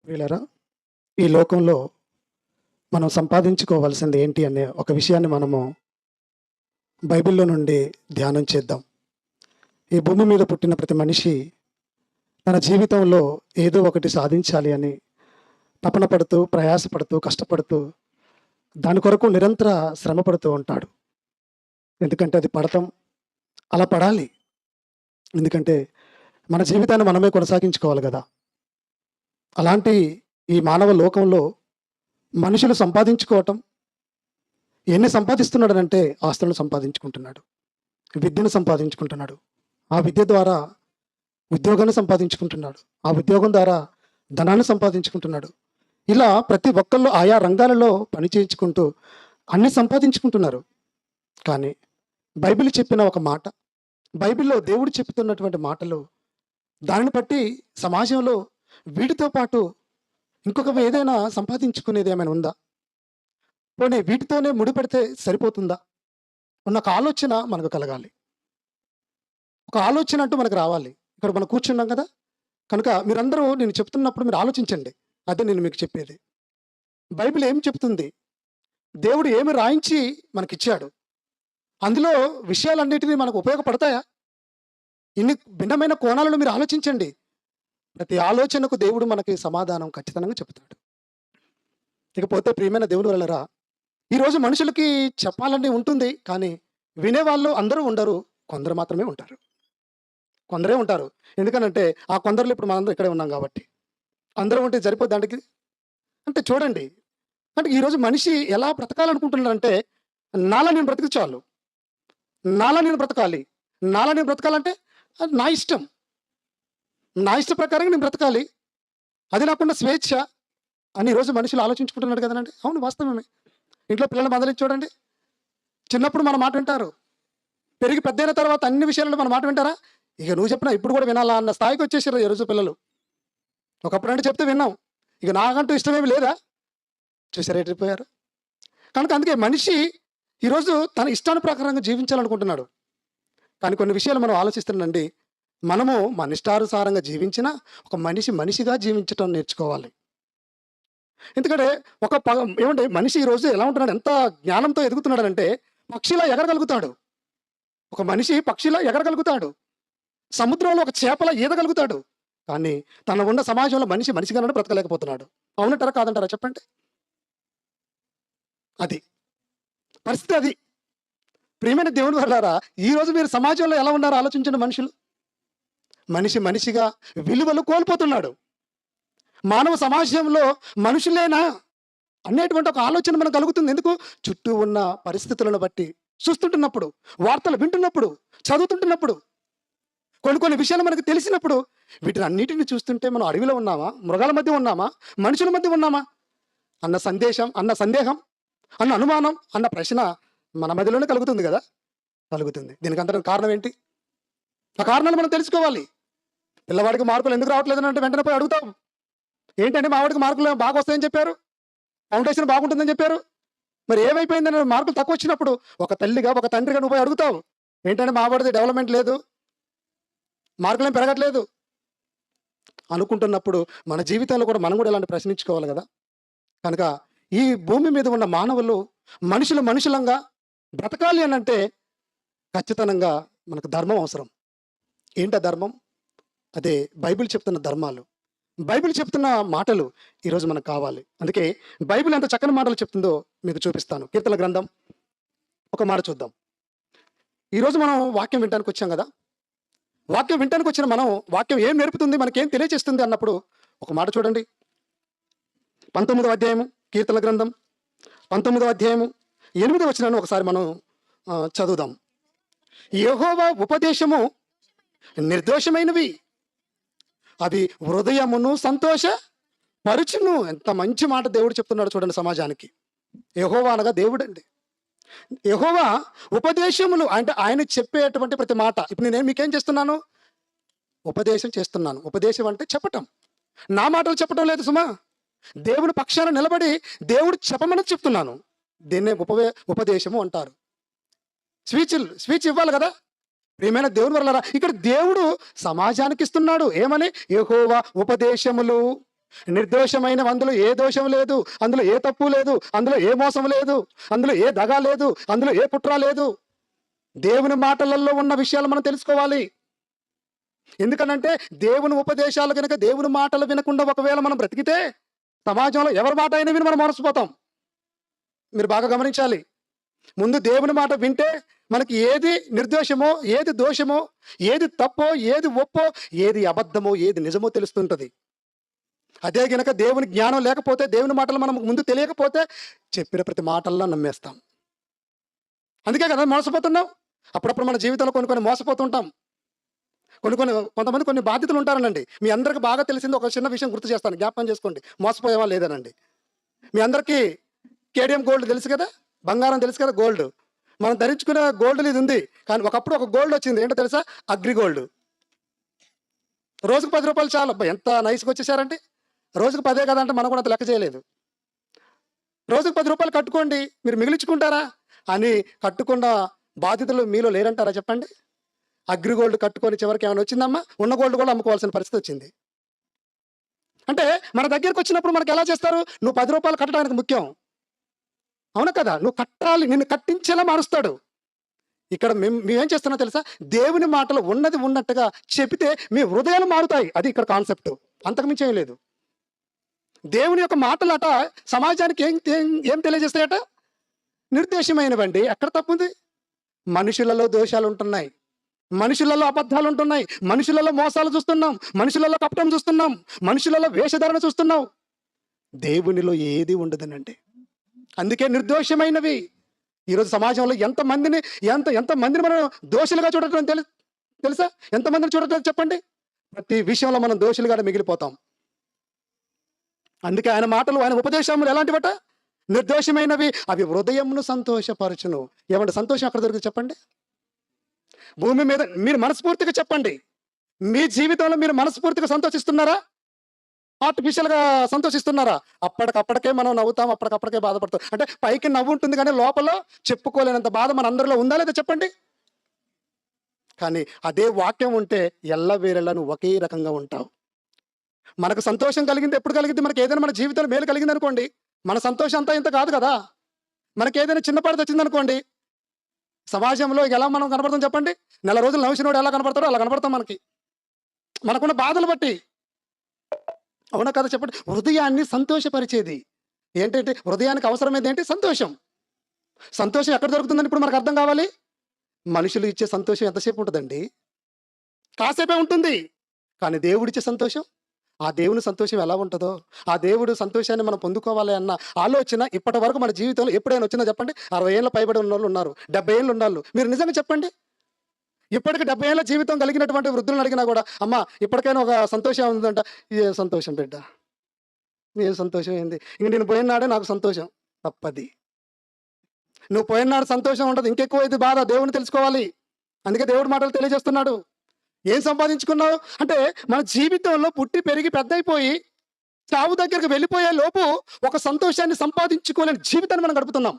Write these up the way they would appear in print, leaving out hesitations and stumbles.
ప్రియులారా, ఈ లోకంలో మనం సంపాదించుకోవాల్సింది ఏంటి అనే ఒక విషయాన్ని మనము బైబిల్‌లో నుండి ధ్యానం చేద్దాం. ఈ భూమి మీద పుట్టిన ప్రతి మనిషి తన జీవితంలో ఏదో ఒకటి సాధించాలి అని తపన పడుతూ, ప్రయాసపడుతూ, కష్టపడుతూ దాని కొరకు నిరంతర శ్రమ పడుతూ ఉంటాడు. ఎందుకంటే అది పడతాం, అలా పడాలి. ఎందుకంటే మన జీవితాన్ని మనమే కొనసాగించుకోవాలి గదా! అలాంటి ఈ మానవ లోకంలో మనుషులు సంపాదించుకోవటం ఎన్ని సంపాదిస్తున్నాడనంటే ఆస్తులను సంపాదించుకుంటున్నాడు. విద్యను సంపాదించుకుంటున్నాడు. ఆ విద్య ద్వారా ఉద్యోగాన్ని సంపాదించుకుంటున్నాడు. ఆ ఉద్యోగం ద్వారా ధనాన్ని సంపాదించుకుంటున్నాడు. ఇలా ప్రతి ఒక్కళ్ళు ఆయా రంగాలలో పని చేయించుకుంటూ అన్నీ సంపాదించుకుంటున్నారు. కానీ బైబిల్ చెప్పిన ఒక మాట, బైబిల్‌లో దేవుడు చెప్తున్నటువంటి మాటలు, దానిని బట్టి సమాజంలో వీటితో పాటు ఇంకొక ఏదైనా సంపాదించుకునేది ఏమైనా ఉందా? పోనీ వీటితోనే ముడిపెడితే సరిపోతుందా? అన్న ఒక ఆలోచన మనకు కలగాలి. ఒక ఆలోచన అంటూ మనకు రావాలి. ఇక్కడ మనం కూర్చున్నాం కదా! కనుక మీరందరూ నేను చెప్తున్నప్పుడు మీరు ఆలోచించండి. అదే నేను మీకు చెప్పేది. బైబిల్ ఏం చెప్తుంది? దేవుడు ఏమి రాయించి మనకిచ్చాడు? అందులో విషయాలన్నిటిని మనకు ఉపయోగపడతాయా? ఇన్ని భిన్నమైన కోణాలను మీరు ఆలోచించండి. ప్రతి ఆలోచనకు దేవుడు మనకి సమాధానం ఖచ్చితంగా చెప్తాడు. ఇకపోతే ప్రియమైన దేవుని వల్లరా, ఈరోజు మనుషులకి చెప్పాలని ఉంటుంది. కానీ వినేవాళ్ళు అందరూ ఉండరు. కొందరు మాత్రమే ఉంటారు. కొందరే ఉంటారు. ఎందుకనంటే ఆ కొందరిలో ఇప్పుడు మనందరం ఇక్కడే ఉన్నాం కాబట్టి. అందరూ ఉంటే సరిపోద్దా దానికి? అంటే చూడండి. అంటే ఈరోజు మనిషి ఎలా బ్రతకాలనుకుంటున్నాడంటే, నాలా నేను బ్రతికితే చాలు. నాలా నేను బ్రతకాలి. నాలా నేను బ్రతకాలంటే అది నా ఇష్టం. నా ఇష్ట ప్రకారంగా నేను బ్రతకాలి. అది నాకున్న స్వేచ్ఛ అని ఈరోజు మనుషులు ఆలోచించుకుంటున్నాడు కదనండి. అవును, వాస్తవమే. ఇంట్లో పిల్లల్ని మందలించి చూడండి. చిన్నప్పుడు మన మాట వింటారు. పెరిగి పెద్దయిన తర్వాత అన్ని విషయాలలో మన మాట వింటారా? ఇక నువ్వు చెప్పినా ఇప్పుడు కూడా వినాలా అన్న స్థాయికి వచ్చేసారు ఈరోజు పిల్లలు. ఒకప్పుడంటే చెప్తే విన్నాం. ఇక నాకంటూ ఇష్టమేమి లేదా? చూసారా ఎటుపోయారు? కనుక అందుకే మనిషి ఈరోజు తన ఇష్టాను ప్రకారంగా జీవించాలనుకుంటున్నాడు. కానీ కొన్ని విషయాలు మనం ఆలోచిస్తున్నానండి. మనము మన ఇష్టానుసారంగా జీవించినా ఒక మనిషి మనిషిగా జీవించటం నేర్చుకోవాలి. ఎందుకంటే ఒక ఏమంటే మనిషి ఈరోజు ఎలా ఉంటున్నాడు, ఎంత జ్ఞానంతో ఎదుగుతున్నాడంటే పక్షిలా ఎగరగలుగుతాడు. ఒక మనిషి పక్షిలా ఎగరగలుగుతాడు. సముద్రంలో ఒక చేపలా ఈదగలుగుతాడు. కానీ తన ఉన్న సమాజంలో మనిషి మనిషిగానే బ్రతకలేకపోతున్నాడు. అవునంటారా కాదంటారా చెప్పండి? అది పరిస్థితి అది. ప్రియమైన దేవుని వల్లారా, ఈరోజు మీరు సమాజంలో ఎలా ఉన్నారో ఆలోచించండి మనుషులు. మనిషి మనిషిగా విలువలు కోల్పోతున్నాడు. మానవ సమాజంలో మనుషులేనా అనేటువంటి ఒక ఆలోచన మనకు కలుగుతుంది. ఎందుకు? చుట్టూ ఉన్న పరిస్థితులను బట్టి చూస్తుంటున్నప్పుడు, వార్తలు వింటున్నప్పుడు, చదువుతుంటున్నప్పుడు, కొన్ని కొన్ని విషయాలు మనకు తెలిసినప్పుడు వీటిని అన్నిటిని చూస్తుంటే మనం అడవిలో ఉన్నామా, మృగాల మధ్య ఉన్నామా, మనుషుల మధ్య ఉన్నామా అన్న సందేహం, అన్న అనుమానం, అన్న ప్రశ్న మన మధ్యలోనే కలుగుతుంది కదా! కలుగుతుంది. దీనికంతటికి కారణం ఏంటి? ఆ కారణాలు మనం తెలుసుకోవాలి. పిల్లవాడికి మార్కులు ఎందుకు రావట్లేదని అంటే వెంటనే పోయి అడుగుతాం. ఏంటంటే మా వాడికి మార్కులు బాగా వస్తాయని చెప్పారు. ఫౌండేషన్ బాగుంటుందని చెప్పారు. మరి ఏమైపోయిందని మార్కులు తక్కువ వచ్చినప్పుడు ఒక తల్లిగా, ఒక తండ్రిగా నువ్వు పోయి అడుగుతావు. ఏంటంటే మా వాడిది డెవలప్‌మెంట్ లేదు. మార్కులేం పెరగట్లేదు. అనుకుంటున్నప్పుడు మన జీవితంలో కూడా మనం కూడా ఇలాంటి ప్రశ్నించుకోవాలి కదా! కనుక ఈ భూమి మీద ఉన్న మానవులు మనుషులంగా బ్రతకాలి అనంటే ఖచ్చితంగా మనకు ధర్మం అవసరం. ఏంటా ధర్మం? అదే బైబిల్ చెప్తున్న ధర్మాలు. బైబిల్ చెప్తున్న మాటలు ఈరోజు మనకు కావాలి. అందుకే బైబిల్ ఎంత చక్కని మాటలు చెప్తుందో మీకు చూపిస్తాను. కీర్తనల గ్రంథం ఒక మాట చూద్దాం. ఈరోజు మనం వాక్యం వినటానికి వచ్చాం కదా! వాక్యం వినటానికి వచ్చిన మనం వాక్యం ఏం నేర్పుతుంది, మనకేం తెలియజేస్తుంది అన్నప్పుడు ఒక మాట చూడండి. 19వ అధ్యాయము కీర్తనల గ్రంథం 19వ అధ్యాయము 8వ వచనాన్ని ఒకసారి మనం చదువుదాం. యెహోవా ఉపదేశము నిర్దోషమైనవి, అవి హృదయమును సంతోష పరుచును. ఎంత మంచి మాట దేవుడు చెప్తున్నాడు చూడండి సమాజానికి. యెహోవా అనగా దేవుడండి. యెహోవా ఉపదేశములు అంటే ఆయన చెప్పేటువంటి ప్రతి మాట. ఇప్పుడు నేను మీకేం చేస్తున్నాను? ఉపదేశం చేస్తున్నాను. ఉపదేశం అంటే చెప్పటం. నా మాటలు చెప్పటం లేదు సుమా. దేవుని పక్షాన నిలబడి దేవుడు చెప్పమని చెప్తున్నాను. దీన్నే ఉపదేశము అంటారు. స్పీచ్ ఇవ్వాలి కదా! ప్రియమైన దేవుని వల్లరా, ఇక్కడ దేవుడు సమాజానికి ఇస్తున్నాడు. ఏమని? యెహోవా ఉపదేశములు. నిర్దోషమైన అందులో ఏ దోషం లేదు, అందులో ఏ తప్పు లేదు, అందులో ఏ మోసం లేదు, అందులో ఏ దగా లేదు, అందులో ఏ కుట్ర లేదు. దేవుని మాటలలో ఉన్న విషయాలు మనం తెలుసుకోవాలి. ఎందుకనంటే దేవుని ఉపదేశాలు కనుక, దేవుని మాటలు వినకుండా ఒకవేళ మనం బ్రతికితే సమాజంలో ఎవరి మాట అయినా విని మనం మోసపోతాం. మీరు బాగా గమనించాలి. ముందు దేవుని మాట వింటే మనకి ఏది నిర్దోషమో, ఏది దోషమో, ఏది తప్పో, ఏది ఒప్పో, ఏది అబద్ధమో, ఏది నిజమో తెలుస్తుంటది. అదే గనక దేవుని జ్ఞానం లేకపోతే, దేవుని మాటలు మనం ముందు తెలియకపోతే చెప్పిన ప్రతి మాటల్లో నమ్మేస్తాం. అందుకే కదా మోసపోతున్నాం. అప్పుడప్పుడు మన జీవితంలో కొన్ని మోసపోతుంటాం. కొంతమంది కొన్ని బాధ్యతలు ఉంటారనండి. మీ అందరికి బాగా తెలిసింది ఒక చిన్న విషయం గుర్తు చేస్తాను, జ్ఞాపకం చేసుకోండి. మోసపోయేవా లేదనండి. మీ అందరికీ కేడిఎం గోల్డ్ తెలుసు కదా, బంగారం తెలుసు కదా, గోల్డ్. మనం ధరించుకునే గోల్డ్ ఇది ఉంది. కానీ ఒకప్పుడు ఒక గోల్డ్ వచ్చింది, ఏంటో తెలుసా? Agri gold. రోజుకు 10 రూపాయలు చాలు. అబ్బా ఎంత నైస్గా వచ్చేసారండి. రోజుకు 10 కదంటే మనం కూడా అంత లెక్క చేయలేదు. రోజుకు 10 రూపాయలు కట్టుకోండి, మీరు మిగిలించుకుంటారా అని కట్టుకున్న బాధ్యతలు మీలో లేరంటారా చెప్పండి? అగ్రి గోల్డ్ కట్టుకొని చివరికి ఏమైనా వచ్చిందమ్మా? ఉన్న గోల్డ్ కూడా అమ్ముకోవాల్సిన పరిస్థితి వచ్చింది. అంటే మన దగ్గరకు వచ్చినప్పుడు మనకి ఎలా చేస్తారు? నువ్వు 10 రూపాయలు కట్టడానికి ముఖ్యం, అవును కదా, నువ్వు కట్టాలి, నిన్ను కట్టించేలా మారుస్తాడు. ఇక్కడ మేమేం చేస్తున్నాం తెలుసా? దేవుని మాటలు ఉన్నది ఉన్నట్టుగా చెబితే మీ హృదయాలు మారుతాయి. అది ఇక్కడ కాన్సెప్ట్, అంతకుమించి ఏం లేదు. దేవుని యొక్క మాటలట సమాజానికి ఏం తెలియజేస్తాయట? నిర్దేశమైనవండి. ఎక్కడ తప్పుంది? మనుషులలో దోషాలు ఉంటున్నాయి, మనుషులలో అబద్ధాలు ఉంటున్నాయి, మనుషులలో మోసాలు చూస్తున్నాం, మనుషులలో కపటం చూస్తున్నాం, మనుషులలో వేషధారణ చూస్తున్నాం. దేవునిలో ఏది ఉండదనండి. అందుకే నిర్దోషమైనవి. ఈరోజు సమాజంలో ఎంతమందిని మనం దోషులుగా చూడటం తెలుసా? ఎంతమందిని చూడటం చెప్పండి? ప్రతి విషయంలో మనం దోషులుగా మిగిలిపోతాం. అందుకే ఆయన మాటలు, ఆయన ఉపదేశములు ఎలాంటివట? నిర్దోషమైనవి, అవి హృదయమును సంతోషపరచును. ఏమంటే సంతోషం ఎక్కడ దొరుకుతుంది చెప్పండి? భూమి మీద మీరు మనస్ఫూర్తిగా చెప్పండి, మీ జీవితంలో మీరు మనస్ఫూర్తిగా సంతోషిస్తున్నారా? ఆర్టిఫిషియల్గా సంతోషిస్తున్నారా? అప్పటికప్పటికే మనం నవ్వుతాం, అప్పటికప్పటికే బాధపడతాం. అంటే పైకి నవ్వు ఉంటుంది కానీ లోపల చెప్పుకోలేనంత బాధ మన అందరిలో ఉందా లేదా చెప్పండి? కానీ అదే వాక్యం ఉంటే ఎల్లవేళలా నువ్వు ఒకే రకంగా ఉంటావు. మనకు సంతోషం కలిగింది ఎప్పుడు కలిగింది? మనకి ఏదైనా మన జీవితంలో మేలు కలిగింది అనుకోండి, మన సంతోషం అంతా ఇంత కాదు కదా. మనకి ఏదైనా చిన్నపాటి వచ్చింది అనుకోండి, సమాజంలో ఎలా మనం కనపడతాం చెప్పండి? నెల రోజులు నవ్వుసినోడు ఎలా కనపడతాడో అలా కనపడతాం మనకున్న బాధలు బట్టి. అవునా కదా చెప్పండి? హృదయాన్ని సంతోషపరిచేది ఏంటంటే, హృదయానికి అవసరమైంది ఏంటి? సంతోషం. సంతోషం ఎక్కడ దొరుకుతుందని ఇప్పుడు మనకు అర్థం కావాలి. మనుషులు ఇచ్చే సంతోషం ఎంతసేపు ఉంటుందండి? కాసేపే ఉంటుంది. కానీ దేవుడిచ్చే సంతోషం, ఆ దేవుని సంతోషం ఎలా ఉంటుందో, ఆ దేవుడు సంతోషాన్ని మనం పొందుకోవాలి అన్న ఆలోచన ఇప్పటి వరకు మన జీవితంలో ఎప్పుడైనా వచ్చిందో చెప్పండి? 60 ఏళ్ళ పైబడి ఉన్న వాళ్ళు ఉన్నారు, 70 ఏళ్ళు ఉన్నవాళ్ళు. మీరు నిజంగా చెప్పండి, ఇప్పటికి 70 ఏళ్ళ జీవితం కలిగినటువంటి వృద్ధులను అడిగినా కూడా, అమ్మ ఇప్పటికైనా ఒక సంతోషం ఉందంట. ఏ సంతోషం బిడ్డ, ఏం సంతోషం ఏంది? ఇంక నేను పోయినాడే నాకు సంతోషం. తప్పది. నువ్వు పోయినాడు సంతోషం ఉండదు, ఇంకెక్కువ ఇది బాధ. దేవుని తెలుసుకోవాలి. అందుకే దేవుడి మాటలు తెలియజేస్తున్నాడు. ఏం సంపాదించుకున్నావు అంటే, మన జీవితంలో పుట్టి పెరిగి పెద్ద అయిపోయి చావు దగ్గరకు వెళ్ళిపోయే లోపు ఒక సంతోషాన్ని సంపాదించుకోలేని జీవితాన్ని మనం గడుపుతున్నాం.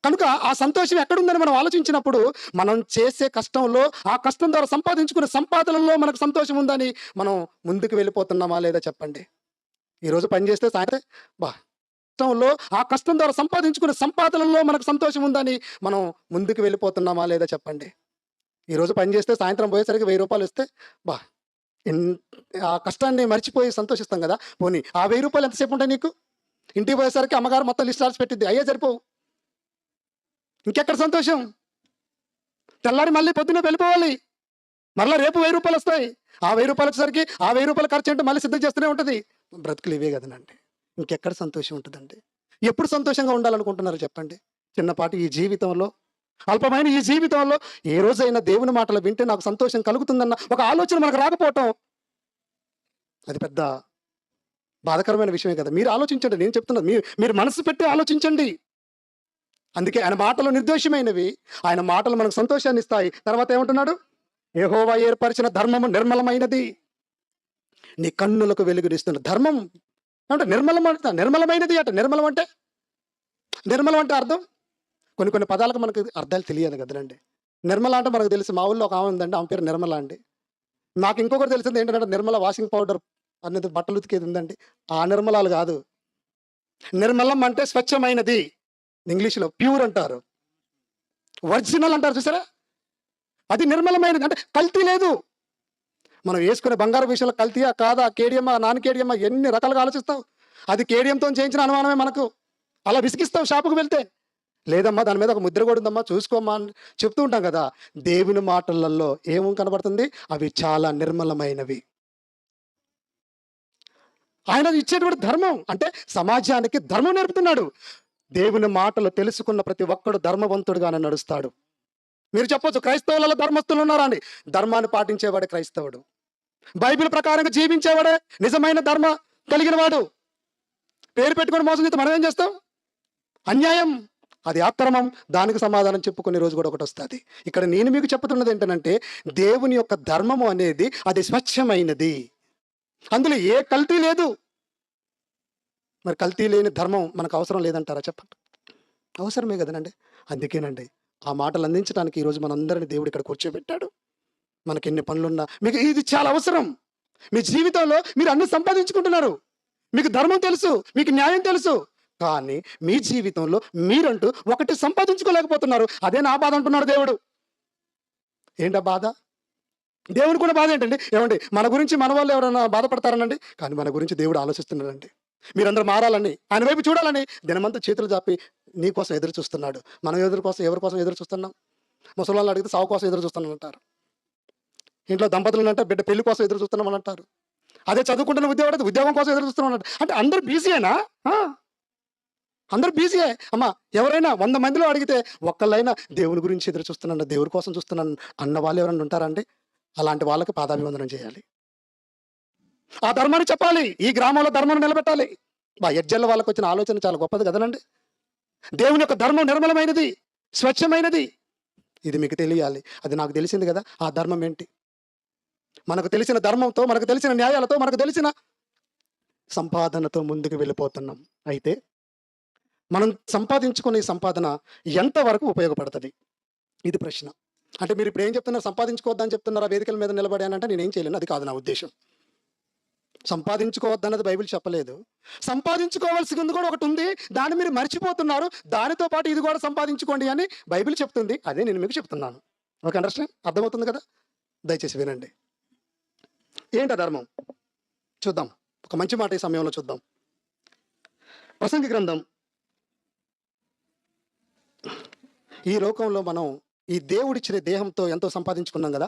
కనుక ఆ సంతోషం ఎక్కడుందని మనం ఆలోచించినప్పుడు, మనం చేసే కష్టంలో, ఆ కష్టం ద్వారా సంపాదించుకునే సంపాదనలో మనకు సంతోషం ఉందని మనం ముందుకు వెళ్ళిపోతున్నామా లేదా చెప్పండి? ఈరోజు పని చేస్తే సాయంత్రం కష్టంలో, ఆ కష్టం ద్వారా సంపాదించుకునే సంపాదనలో మనకు సంతోషం ఉందని మనం ముందుకు వెళ్ళిపోతున్నామా లేదా చెప్పండి? ఈరోజు పని చేస్తే సాయంత్రం పోయేసరికి 1000 రూపాయలు ఇస్తే ఆ కష్టాన్ని మర్చిపోయి సంతోషిస్తాం కదా. పోనీ ఆ 1000 రూపాయలు ఎంతసేపు ఉంటాయి నీకు? ఇంటికి పోయేసరికి అమ్మగారు మొత్తం లిస్ట్ రాసి పెట్టిద్ది, అయ్యే సరిపోవు. ఇంకెక్కడ సంతోషం? తెల్లారి మళ్ళీ పొద్దున్నే వెళ్ళిపోవాలి, మరలా రేపు 1000 రూపాయలు వస్తాయి. ఆ 1000 రూపాయలు వచ్చేసరికి ఆ 1000 రూపాయలు ఖర్చు అంటే మళ్ళీ సిద్ధం చేస్తూనే ఉంటుంది. బ్రతుకులు ఇవే కదనండి. ఇంకెక్కడ సంతోషం ఉంటుందండి? ఎప్పుడు సంతోషంగా ఉండాలనుకుంటున్నారు చెప్పండి? చిన్నపాటి ఈ జీవితంలో, అల్పమైన ఈ జీవితంలో ఏ రోజైనా దేవుని మాటలు వింటే నాకు సంతోషం కలుగుతుందన్న ఒక ఆలోచన మనకు రాకపోవటం, అది పెద్ద బాధకరమైన విషయమే కదా. మీరు ఆలోచించండి, నేను చెప్తున్నా, మీరు మనసు పెట్టి ఆలోచించండి. అందుకే ఆయన మాటలు నిర్దోషమైనవి, ఆయన మాటలు మనకు సంతోషాన్ని ఇస్తాయి. తర్వాత ఏమంటున్నాడు? యెహోవా ఏర్పరిచిన ధర్మము నిర్మలమైనది, నీ కన్నులకు వెలుగునిస్తున్న ధర్మం అంటే నిర్మలమైనది అట. నిర్మలం అంటే అర్థం, కొన్ని పదాలకు మనకు అర్థాలు తెలియాలి కదండి. నిర్మల అంటే మనకు తెలుసు, మా ఊళ్ళో ఒక ఆమె ఉందండి, ఆమె పేరు నిర్మల అండి. నాకు ఇంకొకటి తెలిసింది ఏంటంటే, నిర్మల వాషింగ్ పౌడర్ అన్నది బట్టలు ఉతికేది ఉందండి. ఆ నిర్మలాలు కాదు. నిర్మలం అంటే స్వచ్ఛమైనది. ఇంగ్లీష్‌లో ప్యూర్ అంటారు. ఒరిజినల్ అంటారు చూసారా? అది నిర్మలమైనది. అంటే కల్తీ లేదు. మనం వేసుకునే బంగారం విషయంలో కల్తీయా? కాదా? కేడియమా? నాన్ కేడియమా? ఎన్ని రకాలుగా ఆలోచిస్తావు. అది కేడియంతోని చేయించిన అనుమానమే మనకు. అలా విసిగిస్తావు షాపుకి వెళ్తే. లేదమ్మా దాని మీద ఒక ముద్ర కూడా ఉందమ్మా చూసుకోమ్మా అని చెప్తూ ఉంటాం కదా! దేవుని మాటలలో ఏం కనబడుతుంది? అవి చాలా నిర్మలమైనవి. ఆయన ఇచ్చేటువంటి ధర్మం అంటే సమాజానికి ధర్మం నేర్పుతున్నాడు. దేవుని మాటలు తెలుసుకున్న ప్రతి ఒక్కడు ధర్మవంతుడుగానే నడుస్తాడు. మీరు చెప్పొచ్చు క్రైస్తవులలో ధర్మస్తులు ఉన్నారా అని. ధర్మాన్ని పాటించేవాడే క్రైస్తవుడు. బైబిల్ ప్రకారంగా జీవించేవాడే నిజమైన ధర్మ కలిగిన వాడు. పేరు పెట్టుకొని మోసం చేస్తే మనం ఏం చేస్తాం? అన్యాయం, అది అక్రమం. దానికి సమాధానం చెప్పుకునే రోజు కూడా ఒకటి వస్తుంది. ఇక్కడ నేను మీకు చెప్తున్నది ఏంటంటే దేవుని యొక్క ధర్మము అనేది అది స్వచ్ఛమైనది. అందులో ఏ కల్తీ లేదు. మరి కల్తీ లేని ధర్మం మనకు అవసరం లేదంటారా చెప్పండి? అవసరమే కదనండి. అందుకేనండి ఆ మాటలు అందించడానికి ఈరోజు మనందరిని దేవుడు ఇక్కడ కూర్చోబెట్టాడు. మనకి ఎన్ని పనులున్నా మీకు ఇది చాలా అవసరం. మీ జీవితంలో మీరు అన్ని సంపాదించుకుంటున్నారు. మీకు ధర్మం తెలుసు, మీకు న్యాయం తెలుసు. కానీ మీ జీవితంలో మీరంటూ ఒకటి సంపాదించుకోలేకపోతున్నారు. అదే నా బాధ అంటున్నాడు దేవుడు. ఏంటా బాధ? దేవుడు కూడా బాధ ఏంటండి? ఏమండి మన గురించి మన వాళ్ళు ఎవరైనా బాధపడతారనండి? కానీ మన గురించి దేవుడు ఆలోచిస్తున్నాడండి. మీరందరూ మారాలని, ఆయన వైపు చూడాలని దినమంతా చేతులు చాపి నీ కోసం ఎదురు చూస్తున్నాడు. మనం ఎవరి కోసం ఎదురు చూస్తున్నాం? ముసలి అడిగితే సావు కోసం ఎదురు చూస్తున్నాం అంటారు. ఇంట్లో దంపతులను అంటే బిడ్డ పెళ్లి కోసం ఎదురు చూస్తున్నామని అంటారు. అదే చదువుకుంటున్న ఉద్యోగం ఉద్యోగం కోసం ఎదురు చూస్తున్నాం అంటారు. అంటే అందరూ బిజీయేనా? అందరూ బిజీయే. అమ్మా ఎవరైనా 100 మందిలో అడిగితే ఒక్కళ్ళైనా దేవుని గురించి ఎదురు చూస్తున్నాను, దేవుడి కోసం చూస్తున్నాను అన్న వాళ్ళు ఎవరైనా ఉంటారా అండి? అలాంటి వాళ్ళకి పాదాభివందనం చేయాలి. ఆ ధర్మాన్ని చెప్పాలి. ఈ గ్రామంలో ధర్మాన్ని నిలబెట్టాలి. ఎడ్జల్ల వాళ్ళకి వచ్చిన ఆలోచన చాలా గొప్పది కదనండి. దేవుని యొక్క ధర్మం నిర్మలమైనది, స్వచ్ఛమైనది. ఇది మీకు తెలియాలి. అది నాకు తెలిసింది కదా. ఆ ధర్మం ఏంటి? మనకు తెలిసిన ధర్మంతో, మనకు తెలిసిన న్యాయాలతో, మనకు తెలిసిన సంపాదనతో ముందుకు వెళ్ళిపోతున్నాం. అయితే మనం సంపాదించుకునే సంపాదన ఎంతవరకు ఉపయోగపడుతుంది? ఇది ప్రశ్న. అంటే మీరు ఇప్పుడు ఏం చెప్తున్నారు? సంపాదించుకోవద్దని చెప్తున్నారా? వేదికల మీద నిలబడానంటే నేనేం చేయలేను. అది కాదు నా ఉద్దేశం. సంపాదించుకోవద్దన్నది బైబిల్ చెప్పలేదు. సంపాదించుకోవాల్సింది కూడా ఒకటి ఉంది. దాన్ని మీరు మర్చిపోతున్నారు. దానితో పాటు ఇది కూడా సంపాదించుకోండి అని బైబిల్ చెప్తుంది. అదే నేను మీకు చెప్తున్నాను. Okay, understand? అర్థమవుతుంది కదా? దయచేసి వినండి. ఏంటి ధర్మం చూద్దాం. ఒక మంచి మాట ఈ సమయంలో చూద్దాం. ప్రసంగి గ్రంథం. ఈ లోకంలో మనం ఈ దేవుడిచ్చిన దేహంతో ఎంతో సంపాదించుకున్నాం కదా.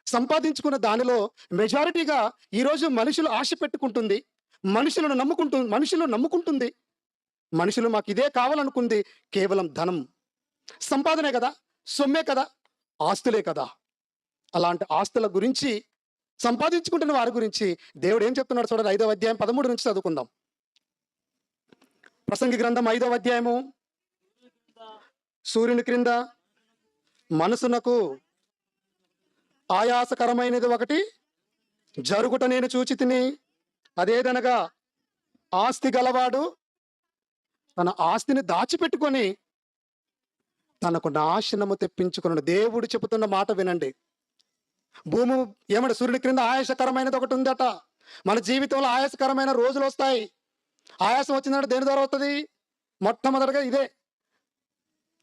సంపాదించుకున్న దానిలో మెజారిటీగా ఈరోజు మనుషులు ఆశ పెట్టుకుంటుంది, మనుషులు నమ్ముకుంటుంది. మనుషులు మాకు ఇదే కావాలనుకుంది కేవలం ధనం, సంపాదనే కదా, సొమ్మే కదా, ఆస్తులే కదా. అలాంటి ఆస్తుల గురించి, సంపాదించుకుంటున్న వారి గురించి దేవుడు ఏం చెప్తున్నాడు చూడండి. 5వ అధ్యాయం 13 నుంచి చదువుకుందాం. ప్రసంగి గ్రంథం 5వ అధ్యాయము. సూర్యుని క్రింద మనసునకు ఆయాసకరమైనది ఒకటి జరుగుట నేను చూచి తిని, అదేదనగా ఆస్తి గలవాడు తన ఆస్తిని దాచిపెట్టుకొని తనకు నాశనము తెప్పించుకున్నాడు. దేవుడు చెబుతున్న మాట వినండి. భూమి ఏమంటే సూర్యుని క్రింద ఆయాసకరమైనది ఒకటి ఉందట. మన జీవితంలో ఆయాసకరమైన రోజులు వస్తాయి. ఆయాసం వచ్చిందంటే దేని ద్వారా వస్తుంది? మొట్టమొదటిగా ఇదే.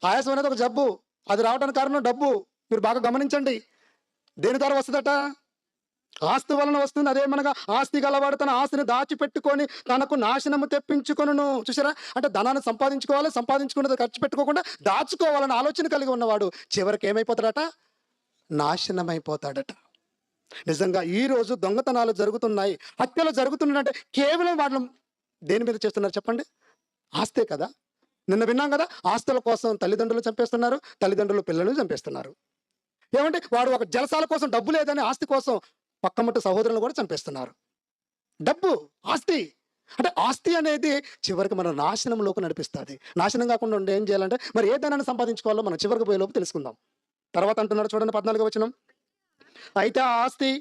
ఆయాసం అనేది ఒక జబ్బు. అది రావడానికి కారణం డబ్బు. మీరు బాగా గమనించండి. దేని ద్వారా వస్తుందట? ఆస్తి వలన వస్తుంది. అదేమనగా ఆస్తి గలవాడు తన ఆస్తిని దాచిపెట్టుకొని తనకు నాశనము తెప్పించుకొనును. చూసారా? అంటే ధనాన్ని సంపాదించుకోవాలి, సంపాదించుకున్నది ఖర్చు పెట్టుకోకుండా దాచుకోవాలని ఆలోచన కలిగి ఉన్నవాడు చివరికి ఏమైపోతాడట? నాశనం అయిపోతాడట. నిజంగా ఈ రోజు దొంగతనాలు జరుగుతున్నాయి, హత్యలు జరుగుతున్నాయంటే కేవలం వాళ్ళు దేని మీద చేస్తున్నారు చెప్పండి? ఆస్తే కదా. నిన్న విన్నాం కదా, ఆస్తుల కోసం తల్లిదండ్రులు చంపేస్తున్నారు, తల్లిదండ్రులు పిల్లలను చంపేస్తున్నారు. ఏమంటే వాడు ఒక జలసాల కోసం డబ్బు లేదని ఆస్తి కోసం పక్కమట్టు సహోదరులను కూడా చంపేస్తున్నారు. డబ్బు, ఆస్తి. అంటే ఆస్తి అనేది చివరికి మన నాశనంలోకి నడిపిస్తుంది. నాశనం కాకుండా ఉండి ఏం చేయాలంటే మరి ఏ ధనాన్ని సంపాదించుకోవాలో మనం చివరికి పోయేలోపు తెలుసుకుందాం. తర్వాత అంటున్నాడు చూడండి 14వ వచనం. అయితే ఆ ఆస్తి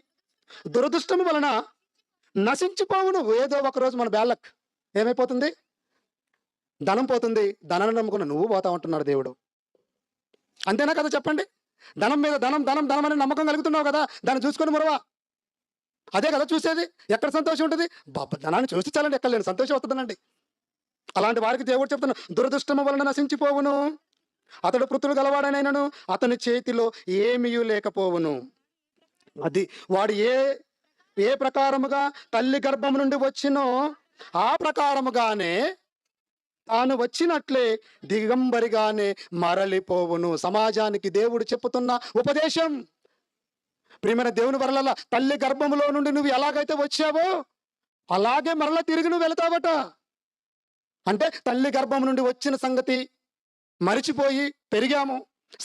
దురదృష్టము వలన నశించిపోవును. ఏదో ఒక రోజు మన బ్యాలక్ ఏమైపోతుంది? ధనం పోతుంది. ధనాన్ని నమ్ముకున్న నువ్వు పోతా ఉంటున్నాడు దేవుడు. అంతేనా కదా చెప్పండి? ధనం మీద ధనం ధనం ధనం అనే నమ్మకం కలుగుతున్నావు కదా, దాన్ని చూసుకొని మరవా. అదే కదా చూసేది. ఎక్కడ సంతోషం ఉంటుంది? ధనాన్ని చూస్తే చాలండి, ఎక్కడలేని సంతోషం వస్తుందనండి. అలాంటి వారికి దేవుడు చెప్తున్నా, దురదృష్టము వలన నశించిపోవును, అతడు పృతులు గలవాడనైనను అతని చేతిలో ఏమీయు లేకపోవును. అది వాడు ఏ ఏ ప్రకారముగా తల్లి గర్భం నుండి వచ్చినో ఆ ప్రకారముగానే తాను వచ్చినట్లే దిగంబరిగానే మరలిపోవును. సమాజానికి దేవుడు చెప్పుతున్న ఉపదేశం. ప్రియమైన దేవుని వరల తల్లి గర్భములో నుండి నువ్వు ఎలాగైతే వచ్చావో అలాగే మరలా తిరిగి నువ్వు వెళతావట. అంటే తల్లి గర్భం నుండి వచ్చిన సంగతి మరిచిపోయి పెరిగాము,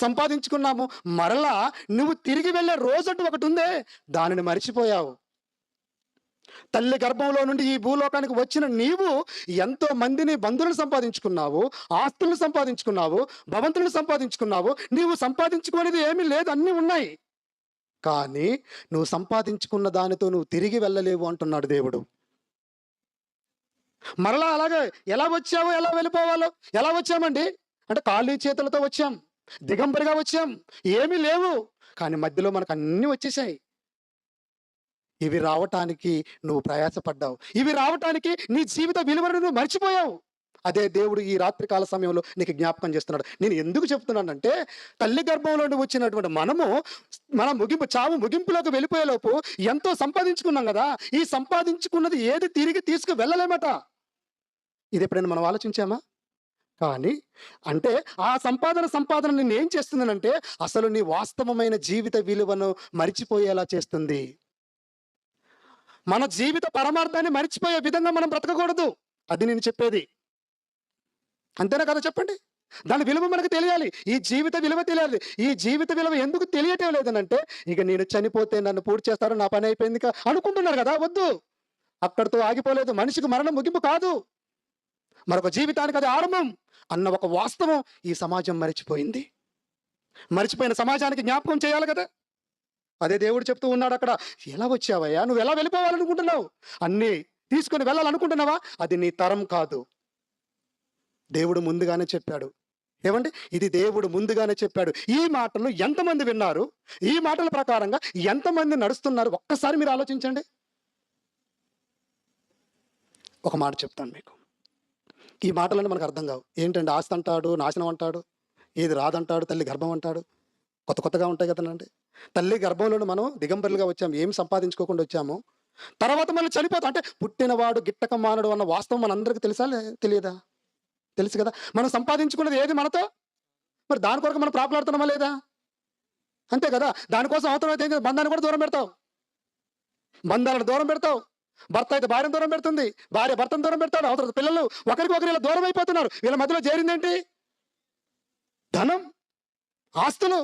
సంపాదించుకున్నాము, మరలా నువ్వు తిరిగి వెళ్ళే రోజంటూ ఒకటి ఉందే, దానిని మరిచిపోయావు. తల్లి గర్భంలో నుండి ఈ భూలోకానికి వచ్చిన నీవు ఎంతో మందిని బంధువులను సంపాదించుకున్నావు, ఆస్తులను సంపాదించుకున్నావు, భవంతులను సంపాదించుకున్నావు. నీవు సంపాదించుకునేది ఏమీ లేదు, అన్నీ ఉన్నాయి. కానీ నువ్వు సంపాదించుకున్న దానితో నువ్వు తిరిగి వెళ్ళలేవు అంటున్నాడు దేవుడు. మరలా అలాగే ఎలా వచ్చావో ఎలా వెళ్ళిపోవాలో. ఎలా వచ్చామండి అంటే ఖాళీ చేతులతో వచ్చాం, దిగంబరిగా వచ్చాం, ఏమీ లేవు. కానీ మధ్యలో మనకు అన్నీ వచ్చేసాయి. ఇవి రావటానికి నువ్వు ప్రయాసపడ్డావు, ఇవి రావటానికి నీ జీవిత విలువను నువ్వు మర్చిపోయావు. అదే దేవుడు ఈ రాత్రికాల సమయంలో నీకు జ్ఞాపకం చేస్తున్నాడు. నేను ఎందుకు చెప్తున్నానంటే, తల్లి గర్భంలో నుండి వచ్చినటువంటి మనము మన చావు ముగింపులోకి వెళ్ళిపోయేలోపు ఎంతో సంపాదించుకున్నాం కదా. ఈ సంపాదించుకున్నది ఏది తిరిగి తీసుకు వెళ్ళలేమట. ఇది ఎప్పుడైనా మనం ఆలోచించామా? కానీ అంటే ఆ సంపాదన నిన్ను ఏం చేస్తుందనంటే, అసలు నీ వాస్తవమైన జీవిత విలువను మరిచిపోయేలా చేస్తుంది. మన జీవిత పరమార్థాన్ని మరిచిపోయే విధంగా మనం బ్రతకకూడదు. అది నేను చెప్పేది. అంతేనా కదా చెప్పండి? దాని విలువ మనకు తెలియాలి, ఈ జీవిత విలువ తెలియాలి. ఈ జీవిత విలువ ఎందుకు తెలియటం లేదనంటే, ఇక నేను చనిపోతే నన్ను పూర్తి చేస్తారు, నా పని అయిపోయింది అనుకుంటున్నారు కదా. వద్దు, అక్కడితో ఆగిపోలేదు. మనిషికి మరణం ముగింపు కాదు, మరొక జీవితానికి అది ఆరంభం అన్న ఒక వాస్తవం ఈ సమాజం మరిచిపోయింది. మరిచిపోయిన సమాజానికి జ్ఞాపకం చేయాలి కదా. అదే దేవుడు చెప్తూ ఉన్నాడు అక్కడ. ఎలా వచ్చావయ్యా, నువ్వు ఎలా వెళ్ళిపోవాలనుకుంటున్నావు? అన్నీ తీసుకొని వెళ్ళాలనుకుంటున్నావా? అది నీ తరం కాదు. దేవుడు ముందుగానే చెప్పాడు. ఏమండి, ఇది దేవుడు ముందుగానే చెప్పాడు. ఈ మాటలు ఎంతమంది విన్నారు? ఈ మాటల ప్రకారంగా ఎంతమంది నడుస్తున్నారు? ఒక్కసారి మీరు ఆలోచించండి. ఒక మాట చెప్తాను మీకు. ఈ మాటలన్నీ మనకు అర్థం కావు. ఏంటంటే, ఆస్తి అంటాడు, నాశనం అంటాడు, ఏది రాదంటాడు, తల్లి గర్భం అంటాడు. కొత్తగా ఉంటాయి కదనండి. తల్లి గర్భంలో మనం దిగంబరులుగా వచ్చాము, ఏం సంపాదించుకోకుండా వచ్చాము. తర్వాత మళ్ళీ చనిపోతాం. అంటే పుట్టినవాడు గిట్టక మానడు అన్న వాస్తవం మనందరికీ తెలుసా తెలియదా? తెలుసు కదా. మనం సంపాదించుకున్నది ఏది మనతో, మరి దాని కొరకు మనం ప్రాకులాడుతున్నామా లేదా? అంతే కదా. దానికోసం అవసరమైతే బంధాన్ని కూడా దూరం పెడతావు, బంధాలను దూరం పెడతావు. భర్త అయితే భార్యను దూరం పెడుతుంది, భార్య భర్తను దూరం పెడతాడు. అవసరం పిల్లలు ఒకరికొకరు ఇలా దూరం అయిపోతున్నారు. వీళ్ళ మధ్యలో చేరిందేంటి? ధనం, ఆస్తులు.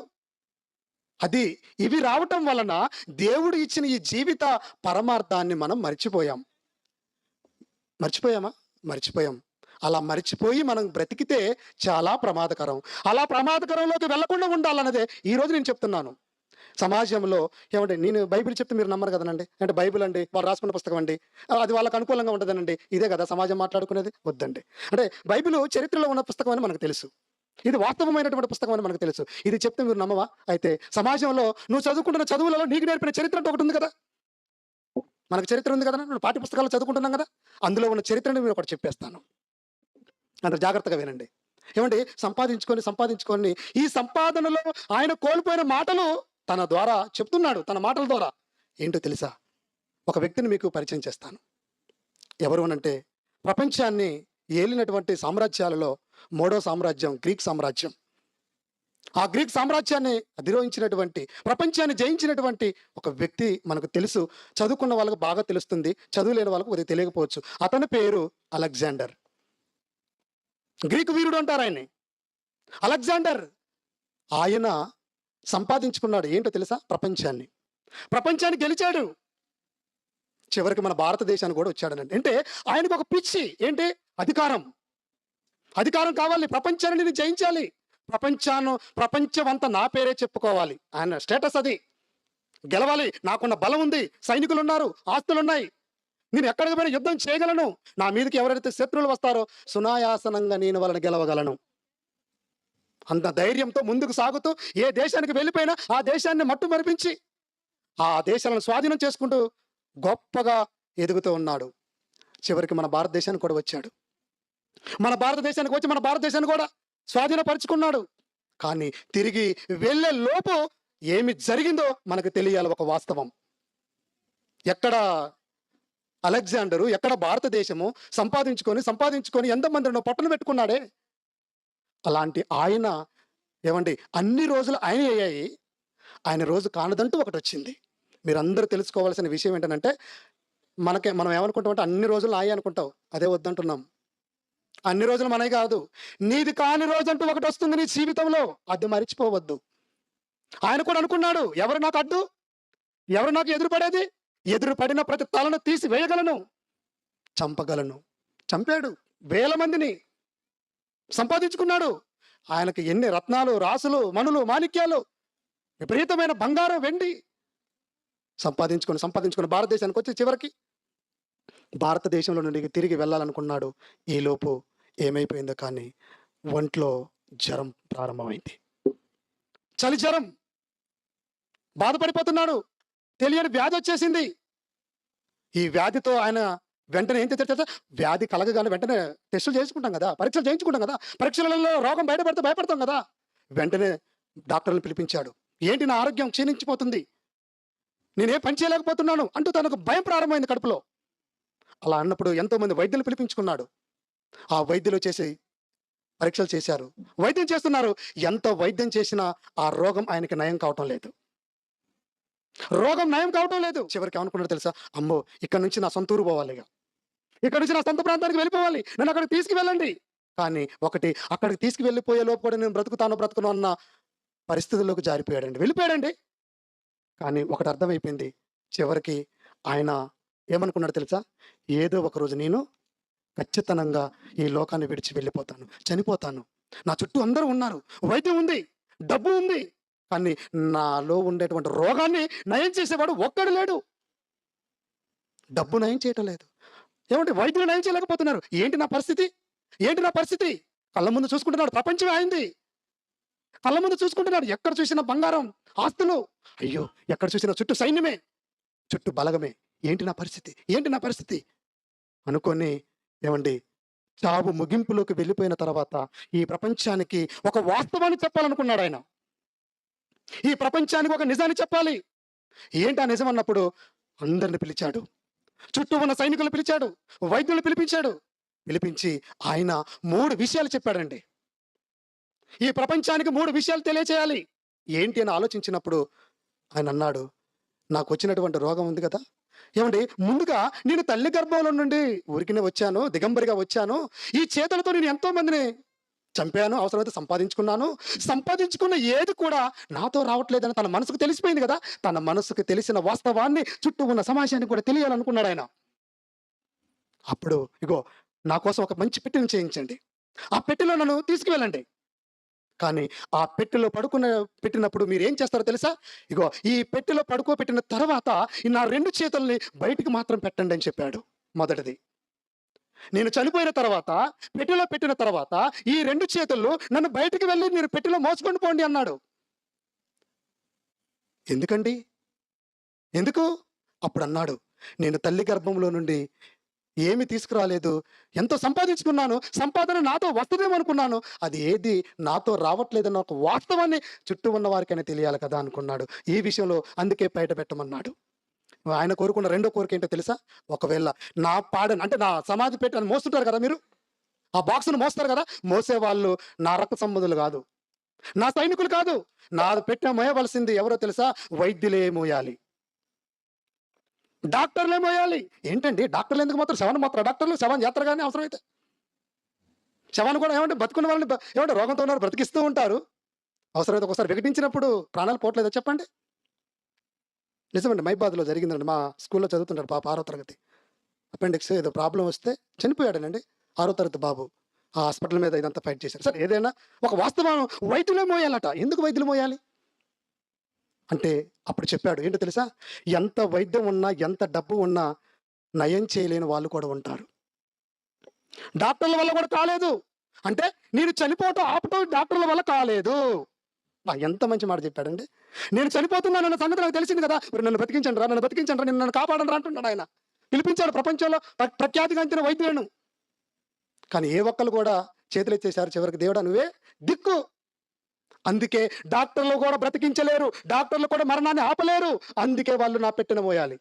అది ఇవి రావటం వలన దేవుడు ఇచ్చిన ఈ జీవిత పరమార్థాన్ని మనం మర్చిపోయామా? మర్చిపోయాం. అలా మర్చిపోయి మనం బ్రతికితే చాలా ప్రమాదకరం. అలా ప్రమాదకరంలోకి వెళ్లకుండా ఉండాలన్నదే ఈరోజు నేను చెప్తున్నాను. సమాజంలో ఏమంటే, నేను బైబిల్ చెప్తే మీరు నమ్మరు కదనండి. అంటే బైబిల్ అండి, వాళ్ళు రాసుకున్న పుస్తకం అండి, అది వాళ్ళకు అనుకూలంగా ఉంటుందనండి. ఇదే కదా సమాజం మాట్లాడుకునేది? వద్దండి. అంటే బైబిల్ చరిత్రలో ఉన్న పుస్తకం అని మనకు తెలుసు, ఇది వాస్తవమైనటువంటి పుస్తకం అని మనకు తెలుసు. ఇది చెప్తే మీరు నమ్మవా? అయితే సమాజంలో నువ్వు చదువుకుంటున్న చదువులలో నీకు నేర్పిన చరిత్ర అంటే ఒకటి ఉంది కదా. మనకు చరిత్ర ఉంది కదా, నువ్వు పాఠ్య పుస్తకాలు చదువుకుంటున్నాం కదా. అందులో ఉన్న చరిత్రని మీరు ఒకటి చెప్పేస్తాను, అంత జాగ్రత్తగా వినండి. ఏమంటే, సంపాదించుకొని ఈ సంపాదనలో ఆయన కోల్పోయిన మాటలు తన ద్వారా చెప్తున్నాడు. తన మాటల ద్వారా ఏంటో తెలుసా? ఒక వ్యక్తిని మీకు పరిచయం చేస్తాను. ఎవరు అనంటే, ప్రపంచాన్ని ఏలినటువంటి సామ్రాజ్యాలలో 3వ సామ్రాజ్యం గ్రీక్ సామ్రాజ్యం. ఆ గ్రీక్ సామ్రాజ్యాన్ని అధిరోహించినటువంటి, ప్రపంచాన్ని జయించినటువంటి ఒక వ్యక్తి మనకు తెలుసు. చదువుకున్న వాళ్ళకు బాగా తెలుస్తుంది, చదువు లేని వాళ్ళకు కొద్దిగా తెలియకపోవచ్చు. అతని పేరు అలెగ్జాండర్. గ్రీకు వీరుడు అంటారు ఆయన్ని. అలెగ్జాండర్ ఆయన సంపాదించుకున్నాడు. ఏంటో తెలుసా? ప్రపంచాన్ని గెలిచాడు. చివరికి మన భారతదేశాన్ని కూడా వచ్చాడనండి. అంటే ఆయనకు ఒక పిచ్చి ఏంటి? అధికారం కావాలి. ప్రపంచాన్ని నేను జయించాలి, ప్రపంచం అంతా నా పేరే చెప్పుకోవాలి. ఆయన స్టేటస్ అది. గెలవాలి, నాకున్న బలం ఉంది, సైనికులు ఉన్నారు, ఆస్తులు ఉన్నాయి, నేను ఎక్కడికి పోయినా యుద్ధం చేయగలను, నా మీదకి ఎవరైతే శత్రువులు వస్తారో సునాయాసనంగా నేను వాళ్ళని గెలవగలను. అంత ధైర్యంతో ముందుకు సాగుతూ ఏ దేశానికి వెళ్ళిపోయినా ఆ దేశాన్ని మట్టు మరిపించి ఆ దేశాలను స్వాధీనం చేసుకుంటూ గొప్పగా ఎదుగుతూ ఉన్నాడు. చివరికి మన భారతదేశానికి కూడా వచ్చాడు. మన భారతదేశానికి వచ్చి మన భారతదేశాన్ని కూడా స్వాధీనపరుచుకున్నాడు. కానీ తిరిగి వెళ్ళే లోపు ఏమి జరిగిందో మనకు తెలియాలి ఒక వాస్తవం. ఎక్కడ అలెగ్జాండరు, ఎక్కడ భారతదేశము సంపాదించుకొని ఎంతమందినో పట్టున పెట్టుకున్నాడే. అలాంటి ఆయన ఏమండి అన్ని రోజులు ఆయన అయ్యాయి. ఆయన రోజు కానదంటూ ఒకటి వచ్చింది. మీరందరూ తెలుసుకోవాల్సిన విషయం ఏంటంటే, మనం ఏమనుకుంటామంటే అన్ని రోజులు నాయే అనుకుంటావు. అదే వద్దంటున్నాం. అన్ని రోజులు మనవి కాదు. నీది కాని రోజు అంటూ ఒకటి వస్తుంది నీ జీవితంలో. అది మరిచిపోవద్దు. ఆయన కూడా అనుకున్నాడు, ఎవరు నాకు అడ్డు, ఎవరు నాకు ఎదురుపడేది, ఎదురు పడిన ప్రతి తలను తీసి వేయగలను, చంపగలను. చంపాడు. వేల మందిని సంపాదించుకున్నాడు. ఆయనకి ఎన్ని రత్నాలు, రాసులు, మణులు, మాణిక్యాలు, విపరీతమైన బంగారం, వెండి సంపాదించుకొని భారతదేశానికి వచ్చి చివరికి భారతదేశంలో నుండి తిరిగి వెళ్ళాలనుకున్నాడు. ఈలోపు ఏమైపోయిందో కానీ ఒంట్లో జ్వరం ప్రారంభమైంది. చలి జ్వరం. బాధపడిపోతున్నాడు. తెలియని వ్యాధి వచ్చేసింది. ఈ వ్యాధితో ఆయన వెంటనే ఏం చేశారు? వ్యాధి కలగగానే వెంటనే టెస్టులు చేసుకుంటాం కదా, పరీక్షలు చేయించుకుంటాం కదా. పరీక్షలలో రోగం బయటపడితే భయపడతాం కదా. వెంటనే డాక్టర్ని పిలిపించాడు. ఏంటి నా ఆరోగ్యం క్షీణించిపోతుంది, నేనేం పని చేయలేకపోతున్నాను అంటూ తనకు భయం ప్రారంభమైంది కడుపులో. అలా అన్నప్పుడు ఎంతో మంది వైద్యులు పిలిపించుకున్నాడు. ఆ వైద్యులు చేసి పరీక్షలు చేశారు, వైద్యం చేస్తున్నారు. ఎంత వైద్యం చేసినా ఆ రోగం ఆయనకి నయం కావటం లేదు. రోగం నయం కావటం లేదు. చివరికి ఏమనుకున్నాడు తెలుసా? అమ్మో, ఇక్కడ నుంచి నా సొంత ఊరు పోవాలి, ఇక్కడ నుంచి నా సొంత ప్రాంతానికి వెళ్ళిపోవాలి, నన్ను అక్కడికి తీసుకువెళ్ళండి. కానీ ఒకటి, అక్కడికి తీసుకువెళ్ళిపోయే లోపు కూడా నేను బ్రతుకును అన్న పరిస్థితుల్లోకి జారిపోయాడండి, వెళ్ళిపోయాడండి. కానీ ఒకటి అర్థమైపోయింది. చివరికి ఆయన ఏమనుకున్నాడు తెలుసా? ఏదో ఒక రోజు నేను ఖచ్చితంగా ఈ లోకాన్ని విడిచి వెళ్ళిపోతాను, చనిపోతాను. నా చుట్టూ అందరూ ఉన్నారు, వైద్యం ఉంది, డబ్బు ఉంది, కానీ నాలో ఉండేటువంటి రోగాన్ని నయం చేసేవాడు ఒక్కడు లేడు. డబ్బు నయం చేయటం లేదు, ఏమంటే వైద్యులు నయం చేయలేకపోతున్నారు. ఏంటి నా పరిస్థితి? కళ్ళ ముందు చూసుకుంటున్నాడు, ప్రపంచమే అయింది. కళ్ళ ముందు చూసుకుంటున్నాడు. ఎక్కడ చూసినా బంగారం, ఆస్తులు, అయ్యో ఎక్కడ చూసినా చుట్టూ సైన్యమే, చుట్టూ బలగమే. ఏంటి నా పరిస్థితి అనుకొని ఏమండి చావు ముగింపులోకి వెళ్ళిపోయిన తర్వాత ఈ ప్రపంచానికి ఒక వాస్తవాన్ని చెప్పాలనుకున్నాడు ఆయన. ఈ ప్రపంచానికి ఒక నిజాన్ని చెప్పాలి. ఏంటి ఆ నిజం అన్నప్పుడు అందరిని పిలిచాడు. చుట్టూ ఉన్న సైనికులు పిలిచాడు, వైద్యులు పిలిపించి ఆయన 3 విషయాలు చెప్పాడండి. ఈ ప్రపంచానికి 3 విషయాలు తెలియచేయాలి. ఏంటి అని ఆలోచించినప్పుడు ఆయన అన్నాడు, నాకు వచ్చినటువంటి రోగం ఉంది కదా, ఏమండి ముందుగా నేను తల్లి గర్భంలో నుండి ఊరికినే వచ్చాను, దిగంబరిగా వచ్చాను. ఈ చేతులతో నేను ఎంతో మందిని చంపాను, అవసరమైతే సంపాదించుకున్న ఏది కూడా నాతో రావట్లేదని తన మనసుకు తెలిసిపోయింది కదా. తన మనసుకు తెలిసిన వాస్తవాన్ని చుట్టూ ఉన్న సమాజానికి కూడా తెలియాలనుకున్నాడు ఆయన. అప్పుడు ఇగో నా కోసం ఒక మంచి పెట్టెను చేయించండి, ఆ పెట్టెలో నన్ను తీసుకువెళ్ళండి. కానీ ఆ పెట్టెలో పెట్టినప్పుడు మీరు ఏం చేస్తారో తెలుసా? ఇగో ఈ పెట్టెలో పడుకోబెట్టిన తర్వాత నా 2 చేతుల్ని బయటికి మాత్రం పెట్టండి అని చెప్పాడు. మొదటిది, నేను చనిపోయిన తర్వాత పెట్టెలో పెట్టిన తర్వాత ఈ 2 చేతులు నన్ను బయటికి వెళ్ళి మీరు పెట్టెలో మోసుకొని పోండి అన్నాడు. ఎందుకండి? ఎందుకు? అప్పుడు అన్నాడు, నేను తల్లి గర్భంలో నుండి ఏమి తీసుకురాలేదు, ఎంతో సంపాదించుకున్నాను, సంపాదన నాతో వస్తుందేమో అనుకున్నాను, అది ఏది నాతో రావట్లేదన్న ఒక వాస్తవాన్ని చుట్టూ ఉన్న వారికైనా తెలియాలి కదా అనుకున్నాడు. ఈ విషయంలో అందుకే బయట పెట్టమన్నాడు. ఆయన కోరుకున్న 2వ కోరిక ఏంటో తెలుసా? ఒకవేళ నా పాడను అంటే నా సమాధి పెట్టని మోస్తుంటారు కదా, మీరు ఆ బాక్స్ను మోస్తారు కదా, మోసేవాళ్ళు నా రక్త సంబంధులు కాదు, నా సైనికులు కాదు. నా పెట్టె మోయవలసింది ఎవరో తెలుసా? వైద్యులే మోయాలి, డాక్టర్లే మోయాలి. ఏంటండి డాక్టర్లు ఎందుకు మాత్రం? శవాన్ని మాత్రం డాక్టర్లు శవాన్ని చేస్తారు కానీ అవసరమైతే శవాన్ని కూడా ఏమంటే బతుకున్న వాళ్ళని ఏమంటే రోగంతో ఉన్నారు బ్రతికిస్తూ ఉంటారు. అవసరమైతే ఒకసారి వికటించినప్పుడు ప్రాణాలు పోవట్లేదా చెప్పండి? నిజమండి, మైబాద్లో జరిగిందండి. మా స్కూల్లో చదువుతుంటాడు పాప, 6వ తరగతి. అపెండిక్స్ ఏదో ప్రాబ్లం వస్తే చనిపోయాడనండి 6వ తరగతి బాబు. ఆ హాస్పిటల్ మీద ఇదంతా ఫైట్ చేశారు. సరే ఏదైనా ఒక వాస్తవం, వైద్యులే మోయాలట. ఎందుకు వైద్యులు మోయాలి అంటే అప్పుడు చెప్పాడు ఏంటో తెలుసా? ఎంత వైద్యం ఉన్నా, ఎంత డబ్బు ఉన్నా నయం చేయలేని వాళ్ళు కూడా ఉంటారు. డాక్టర్ల వల్ల కూడా కాలేదు అంటే నేను చనిపోవటం ఆపటం డాక్టర్ల వల్ల కాలేదు. ఎంత మంచి మాట చెప్పాడండి. నేను చనిపోతున్నానన్న సంగతి నాకు తెలిసింది కదా! మరి నన్ను బతికించండి రా, నన్ను బతికించండి రా, నన్ను కాపాడండి రా అంటున్నాడు ఆయన. పిలిపించాడు ప్రపంచంలో ప్రఖ్యాతిగాంచిన వైద్యులను. కానీ ఏ ఒక్కళ్ళు కూడా చేతులెత్తేసారు చివరికి. దేవుడా నువ్వే దిక్కు. అందుకే డాక్టర్లు కూడా బ్రతికించలేరు, డాక్టర్లు కూడా మరణాన్ని ఆపలేరు. అందుకే వాళ్ళు నా పెట్టెను మోయాలి.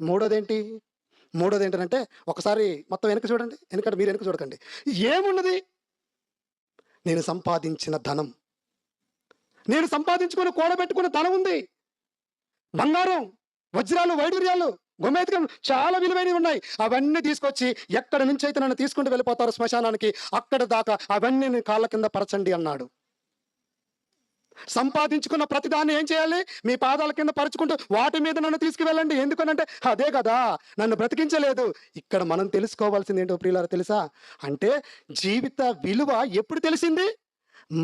మూడోదేంటి? మూడోదేంటనంటే ఒకసారి మొత్తం వెనక్కి చూడండి. ఎందుకంటే మీరు వెనక్కి చూడకండి. ఏమున్నది? నేను సంపాదించిన ధనం, నేను సంపాదించుకొని కూడబెట్టుకున్న ధనం ఉంది. బంగారం, వజ్రాలు, వైడూర్యాలు, గోమేధికం చాలా విలువైనవి ఉన్నాయి. అవన్నీ తీసుకొచ్చి ఎక్కడి నుంచి అయితే నన్ను తీసుకుంటూ వెళ్ళిపోతారు శ్మశానానికి, అక్కడ దాకా అవన్నీ నీ కాళ్ళ కింద పరచండి అన్నాడు. సంపాదించుకున్న ప్రతిదాన్ని ఏం చేయాలి? మీ పాదాల కింద పరుచుకుంటూ వాటి మీద నన్ను తీసుకువెళ్ళండి. ఎందుకనంటే అదే కదా నన్ను బ్రతికించలేదు. ఇక్కడ మనం తెలుసుకోవాల్సింది ఏంటో ప్రియులారా తెలుసా? అంటే జీవిత విలువ ఎప్పుడు తెలిసింది?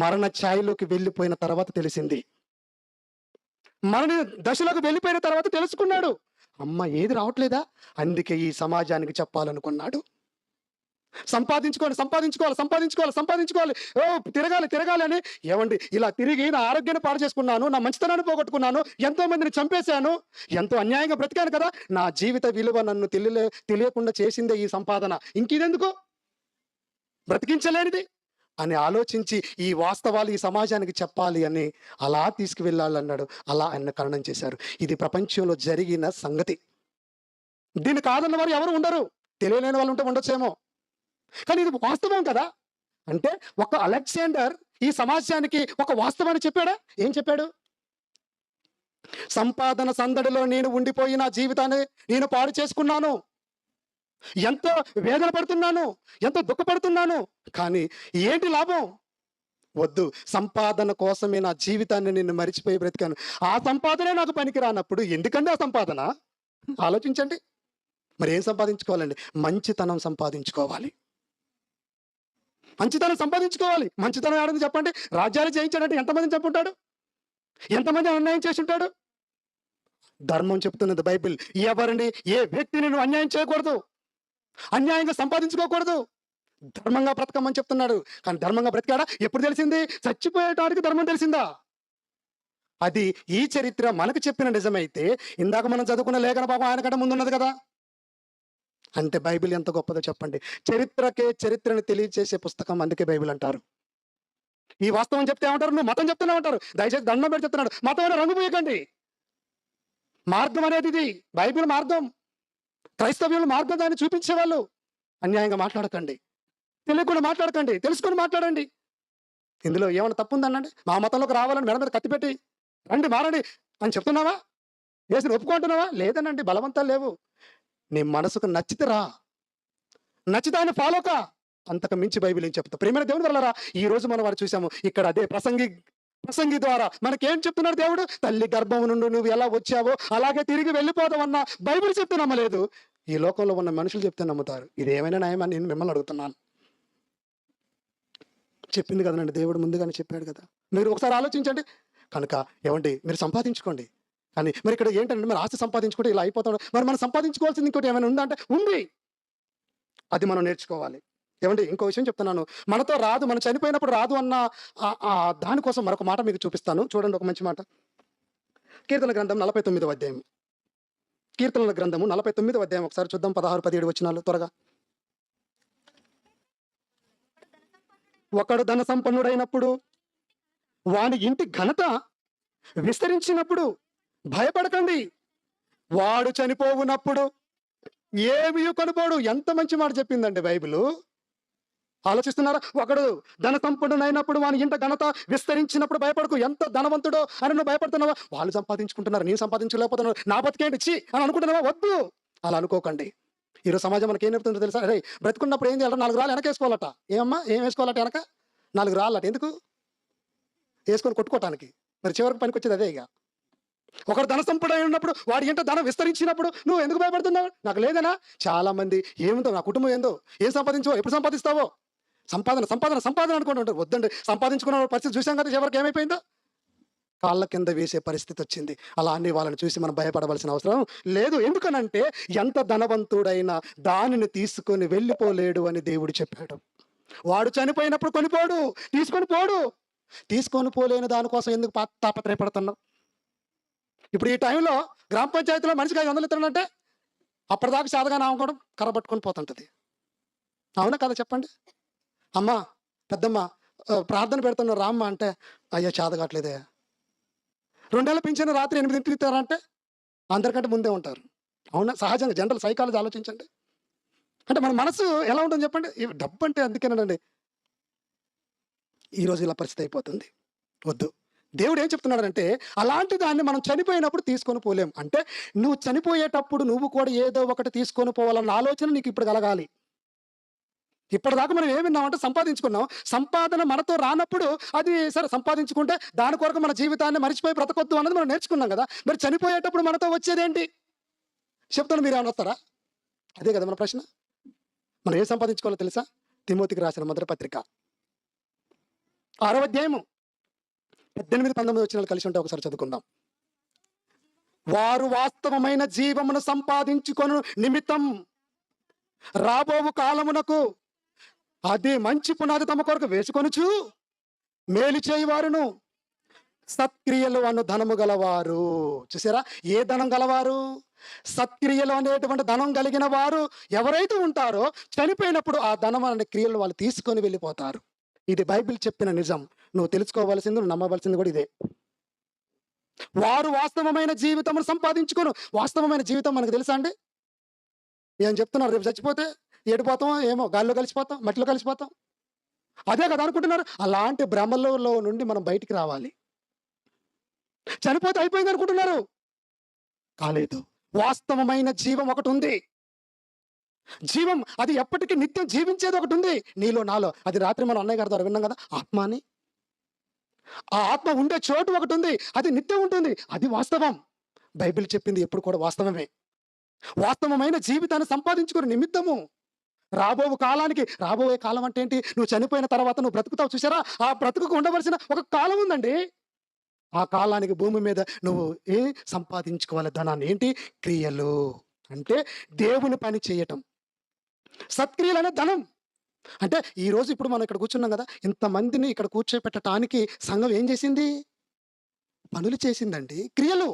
మరణ ఛాయలోకి వెళ్ళిపోయిన తర్వాత తెలిసింది. మరణ దశలోకి వెళ్ళిపోయిన తర్వాత తెలుసుకున్నాడు. అమ్మ ఏది రావట్లేదా? అందుకే ఈ సమాజానికి చెప్పాలనుకున్నాడు. సంపాదించుకోవాలి, సంపాదించుకోవాలి, సంపాదించుకోవాలి, సంపాదించుకోవాలి, ఓ తిరగాలి తిరగాలి అని. ఏమండి, ఇలా తిరిగి నా ఆరోగ్యాన్ని పాడు చేసుకున్నాను, నా మంచితనాన్ని పోగొట్టుకున్నాను, ఎంతో మందిని చంపేశాను, ఎంతో అన్యాయంగా బ్రతికాను కదా. నా జీవిత విలువ నన్ను తెలియకుండా చేసిందే ఈ సంపాదన. ఇంకిదెందుకు బ్రతికించలేనిది అని ఆలోచించి ఈ వాస్తవాలు ఈ సమాజానికి చెప్పాలి అని అలా తీసుకువెళ్ళాలన్నాడు. అలా ఆయన ఖననం చేశారు. ఇది ప్రపంచంలో జరిగిన సంగతి. దీన్ని కాదన్న వారు ఎవరు ఉండరు. తెలియలేని వాళ్ళు ఉంటే ఉండొచ్చేమో, కానీ ఇది వాస్తవం కదా. అంటే ఒక అలెగ్జాండర్ ఈ సమాజానికి ఒక వాస్తవాన్ని చెప్పాడా? ఏం చెప్పాడు? సంపాదన సందడిలో నేను ఉండిపోయి నా జీవితాన్ని నేను పాడు చేసుకున్నాను, ఎంతో వేదన పడుతున్నాను, ఎంతో దుఃఖపడుతున్నాను, కానీ ఏంటి లాభం? వద్దు, సంపాదన కోసమే నా జీవితాన్ని నేను మరిచిపోయి బ్రతికాను. ఆ సంపాదనే నాకు పనికి రానప్పుడు ఎందుకండి ఆ సంపాదన? ఆలోచించండి. మరి ఏం సంపాదించుకోవాలండి? మంచితనం సంపాదించుకోవాలి. మంచితనం సంపాదించుకోవాలి. మంచితనం ఏడుంది చెప్పండి? రాజ్యాలు జయించాడంటే ఎంతమందిని చంపుంటాడు? ఎంతమంది అన్యాయం చేసి ఉంటాడు? ధర్మం చెప్తున్నది బైబిల్. ఎవరిని, ఏ వ్యక్తిని నువ్వు అన్యాయం చేయకూడదు, అన్యాయంగా సంపాదించుకోకూడదు, ధర్మంగా బ్రతకమని చెప్తున్నాడు. కానీ ధర్మంగా బ్రతికాడా? ఎప్పుడు తెలిసింది? చచ్చిపోయేటానికి ధర్మం తెలిసిందా? అది ఈ చరిత్ర మనకు చెప్పిన నిజమైతే ఇందాక మనం చదువుకున్న లేఖన పాపం ఆయనకంటే ముందున్నది కదా. అంటే బైబిల్ ఎంత గొప్పదో చెప్పండి. చరిత్రకే చరిత్రను తెలియజేసే పుస్తకం, అందుకే బైబిల్ అంటారు. ఈ వాస్తవం చెప్తే ఏమంటారు? నువ్వు మతం చెప్తున్నావు అంటారు. దయచేసి దండం పెట్టి చెప్తున్నాడు, మతం అనే రంగు పూయకండి. మార్గం అనేది ఇది, బైబిల్ మార్గం. క్రైస్తవ్యులు మార్గం దాన్ని చూపించేవాళ్ళు. అన్యాయంగా మాట్లాడకండి, తెలియకుండా మాట్లాడకండి, తెలుసుకొని మాట్లాడండి. ఇందులో ఏమైనా తప్పు ఉందనండి? మా మతంలోకి రావాలని మెడ మీద కత్తిపెట్టి రండి మారండి అని చెప్తున్నావా? వేసి ఒప్పుకుంటున్నావా? లేదనండి, బలవంతాలు లేవు. నీ మనసుకు నచ్చితే రా, నచ్చితే ఆయన ఫాలో కా. అంతకు మించి బైబిల్ ఏం చెప్తా? ప్రేమైన దేవుని వల్లరా ఈ రోజు మనం వారు చూసాము. ఇక్కడ అదే ప్రసంగి ద్వారా మనకేం చెప్తున్నాడు దేవుడు? తల్లి గర్భం నుండి నువ్వు ఎలా వచ్చావో అలాగే తిరిగి వెళ్ళిపోదామన్నా బైబిల్ చెప్తే నమ్మలేదు. ఈ లోకంలో ఉన్న మనుషులు చెప్తే నమ్ముతారు. ఇది ఏమైనా న్యాయమని నేను మిమ్మల్ని అడుగుతున్నాను. చెప్పింది కదనండి, దేవుడు ముందుగానే చెప్పాడు కదా. మీరు ఒకసారి ఆలోచించండి. కనుక ఏమండి, మీరు సంపాదించుకోండి. కానీ మరి ఇక్కడ ఏంటంటే, మరి ఆస్తి సంపాదించుకుంటే ఇలా అయిపోతాడు. మరి మనం సంపాదించుకోవాల్సింది ఇంకోటి ఏమైనా ఉందా అంటే ఉంది. అది మనం నేర్చుకోవాలి. ఏమండి, ఇంకో విషయం చెప్తున్నాను. మనతో రాదు, మనం చనిపోయినప్పుడు రాదు అన్న దానికోసం మరొక మాట మీకు చూపిస్తాను. చూడండి, ఒక మంచి మాట. కీర్తన గ్రంథం 49వ అధ్యాయం. కీర్తనల గ్రంథము 49వ అధ్యాయం ఒకసారి చూద్దాం. 16-17 వచనాలు త్వరగా. ఒకడు ధన సంపన్నుడైనప్పుడు, వాని ఇంటి ఘనత విస్తరించినప్పుడు భయపడకండి. వాడు చనిపోవునప్పుడు ఏమీ కొనుపోడు. ఎంత మంచి మాట చెప్పిందండి బైబిల్. ఆలోచిస్తున్నారా? ఒకడు ధన సంపన్నుడైనప్పుడు వాని ఇంట ఘనత విస్తరించినప్పుడు భయపడకు. ఎంత ధనవంతుడో అని నువ్వు భయపడుతున్నావా? వాళ్ళు సంపాదించుకుంటున్నారు, నేను సంపాదించలేకపోతున్నాను, నా బతికేంటి చి అని అనుకుంటున్నావా? వద్దు, అలా అనుకోకండి. ఈరోజు సమాజం మనకి ఏం చెప్తుందో తెలుసా? అరే, బ్రతుకున్నప్పుడు ఏం చేయాలంటే 4 రాళ్ళు వెనక వేసుకోవాలట. ఏమమ్మా, ఏం వేసుకోవాలట? వెనక 4 రాళ్ళట. ఎందుకు? వేసుకొని కొట్టుకోవటానికి. మరి చివరికి పనికి వచ్చేది అదే. ఇక ఒకరు ధన సంపద ఉన్నప్పుడు, వాడి ఏంటో ధనం విస్తరించినప్పుడు నువ్వు ఎందుకు భయపడుతున్నావు? నాకు లేదనా? చాలా మంది ఏముందో, నా కుటుంబం ఏందో, ఏం సంపాదించవో, ఎప్పుడు సంపాదిస్తావో, సంపాదన సంపాదన సంపాదన అనుకుంటుంటారు. వద్దండి, సంపాదించుకున్న పరిస్థితి చూసాం కదా, చివరికి ఏమైపోయిందో కాళ్ళ కింద వేసే పరిస్థితి వచ్చింది. అలా అన్ని వాళ్ళని చూసి మనం భయపడవలసిన అవసరం లేదు. ఎందుకనంటే ఎంత ధనవంతుడైనా దానిని తీసుకొని వెళ్ళిపోలేడు అని దేవుడు చెప్పాడు. వాడు చనిపోయినప్పుడు కొనిపోడు, తీసుకొని పోడు. తీసుకొని పోలేని దానికోసం ఎందుకు తాపత్రయపడుతున్నావు? ఇప్పుడు ఈ టైంలో గ్రామ పంచాయతీలో మనిషికి 500 ఇస్తున్నాడంటే అప్పటిదాకా చేతగాని ఆమె కూడా కర్ర పట్టుకొని పోతుంటది. అవునా కదా చెప్పండి? అమ్మా, పెద్దమ్మ ప్రార్థన పెడుతున్నారు రామ్మ అంటే, అయ్యా చేత కావట్లేదే. 2 నెలల పింఛను రాత్రి 8కి ఇస్తారంటే అందరికంటే ముందే ఉంటారు. అవునా? సహజంగా జనరల్ సైకాలజీ ఆలోచించండి. అంటే మన మనసు ఎలా ఉంటుంది చెప్పండి? డబ్బు అంటే అందుకేనండి ఈరోజు ఇలా పరిస్థితి అయిపోతుంది. వద్దు. దేవుడు ఏం చెప్తున్నాడంటే, అలాంటి దాన్ని మనం చనిపోయినప్పుడు తీసుకొని పోలేం. అంటే నువ్వు చనిపోయేటప్పుడు నువ్వు కూడా ఏదో ఒకటి తీసుకొని పోవాలన్న ఆలోచన నీకు ఇప్పుడు కలగాలి. ఇప్పటిదాకా మనం ఏం విన్నామంటే సంపాదించుకున్నాం. సంపాదన మనతో రానప్పుడు అది సరే సంపాదించుకుంటే దాని కొరకు మన జీవితాన్ని మర్చిపోయి బ్రతకొద్దు అన్నది మనం నేర్చుకున్నాం కదా! మరి చనిపోయేటప్పుడు మనతో వచ్చేదేంటి? చెప్తాను, మీరేమన్నా వస్తారా? అదే కదా మన ప్రశ్న. మనం ఏం సంపాదించుకోవాలో తెలుసా? తిమోతికి రాసిన మొదటి పత్రిక 6వ అధ్యాయము 18, 19 వచనాలు కలిసి ఉంటే ఒకసారి చదువుకుందాం. వారు వాస్తవమైన జీవమును సంపాదించుకొను నిమిత్తం రాబోవు కాలమునకు అది మంచి పునాది తమ కొరకు వేసుకొనుచు మేలు చేయువారును సత్క్రియలు అను ధనము గలవారు. చూసారా? ఏ ధనం గలవారు? సత్క్రియలు అనేటువంటి ధనం కలిగిన వారు ఎవరైతే ఉంటారో చనిపోయినప్పుడు ఆ ధనం అనే క్రియలు వాళ్ళు తీసుకొని వెళ్ళిపోతారు. ఇది బైబిల్ చెప్పిన నిజం. నువ్వు తెలుసుకోవాల్సింది, నువ్వు నమ్మవలసింది కూడా ఇదే. వారు వాస్తవమైన జీవితమును సంపాదించుకోను. వాస్తవమైన జీవితం మనకు తెలుసా అండి? ఏం చెప్తున్నారు? రేపు చచ్చిపోతే ఏడిపోతాం, ఏమో గాలిలో కలిసిపోతాం, మట్టిలో కలిసిపోతాం. అదే కదా అనుకుంటున్నారు. అలాంటి భ్రమలలో నుండి మనం బయటికి రావాలి. చనిపోతే అయిపోయింది అనుకుంటున్నారు. కాలేదు. వాస్తవమైన జీవం ఒకటి ఉంది. జీవం అది ఎప్పటికీ నిత్యం జీవించేది ఒకటి ఉంది నీలో నాలో. అది రాత్రి మనం అన్నయ్య గారి ద్వారా విన్నాం కదా, ఆత్మ అని. ఆ ఆత్మ ఉండే చోటు ఒకటి ఉంది, అది నిత్యం ఉంటుంది. అది వాస్తవం. బైబిల్ చెప్పింది ఎప్పుడు కూడా వాస్తవమే. వాస్తవమైన జీవితాన్ని సంపాదించుకునే నిమిత్తము రాబోయే కాలం అంటే ఏంటి? నువ్వు చనిపోయిన తర్వాత నువ్వు బ్రతుకుతావు చూసారా? ఆ బ్రతుకు ఉండవలసిన ఒక కాలం ఉందండి. ఆ కాలానికి భూమి మీద నువ్వు సంపాదించుకోవాలి ధనాన్ని. ఏంటి? క్రియలు. అంటే దేవుని పని చేయటం. సత్క్రియలు అనే ధనం. అంటే ఈరోజు ఇప్పుడు మనం ఇక్కడ కూర్చున్నాం కదా, ఇంతమందిని ఇక్కడ కూర్చోపెట్టడానికి సంఘం ఏం చేసింది? పనులు చేసిందండి. క్రియలు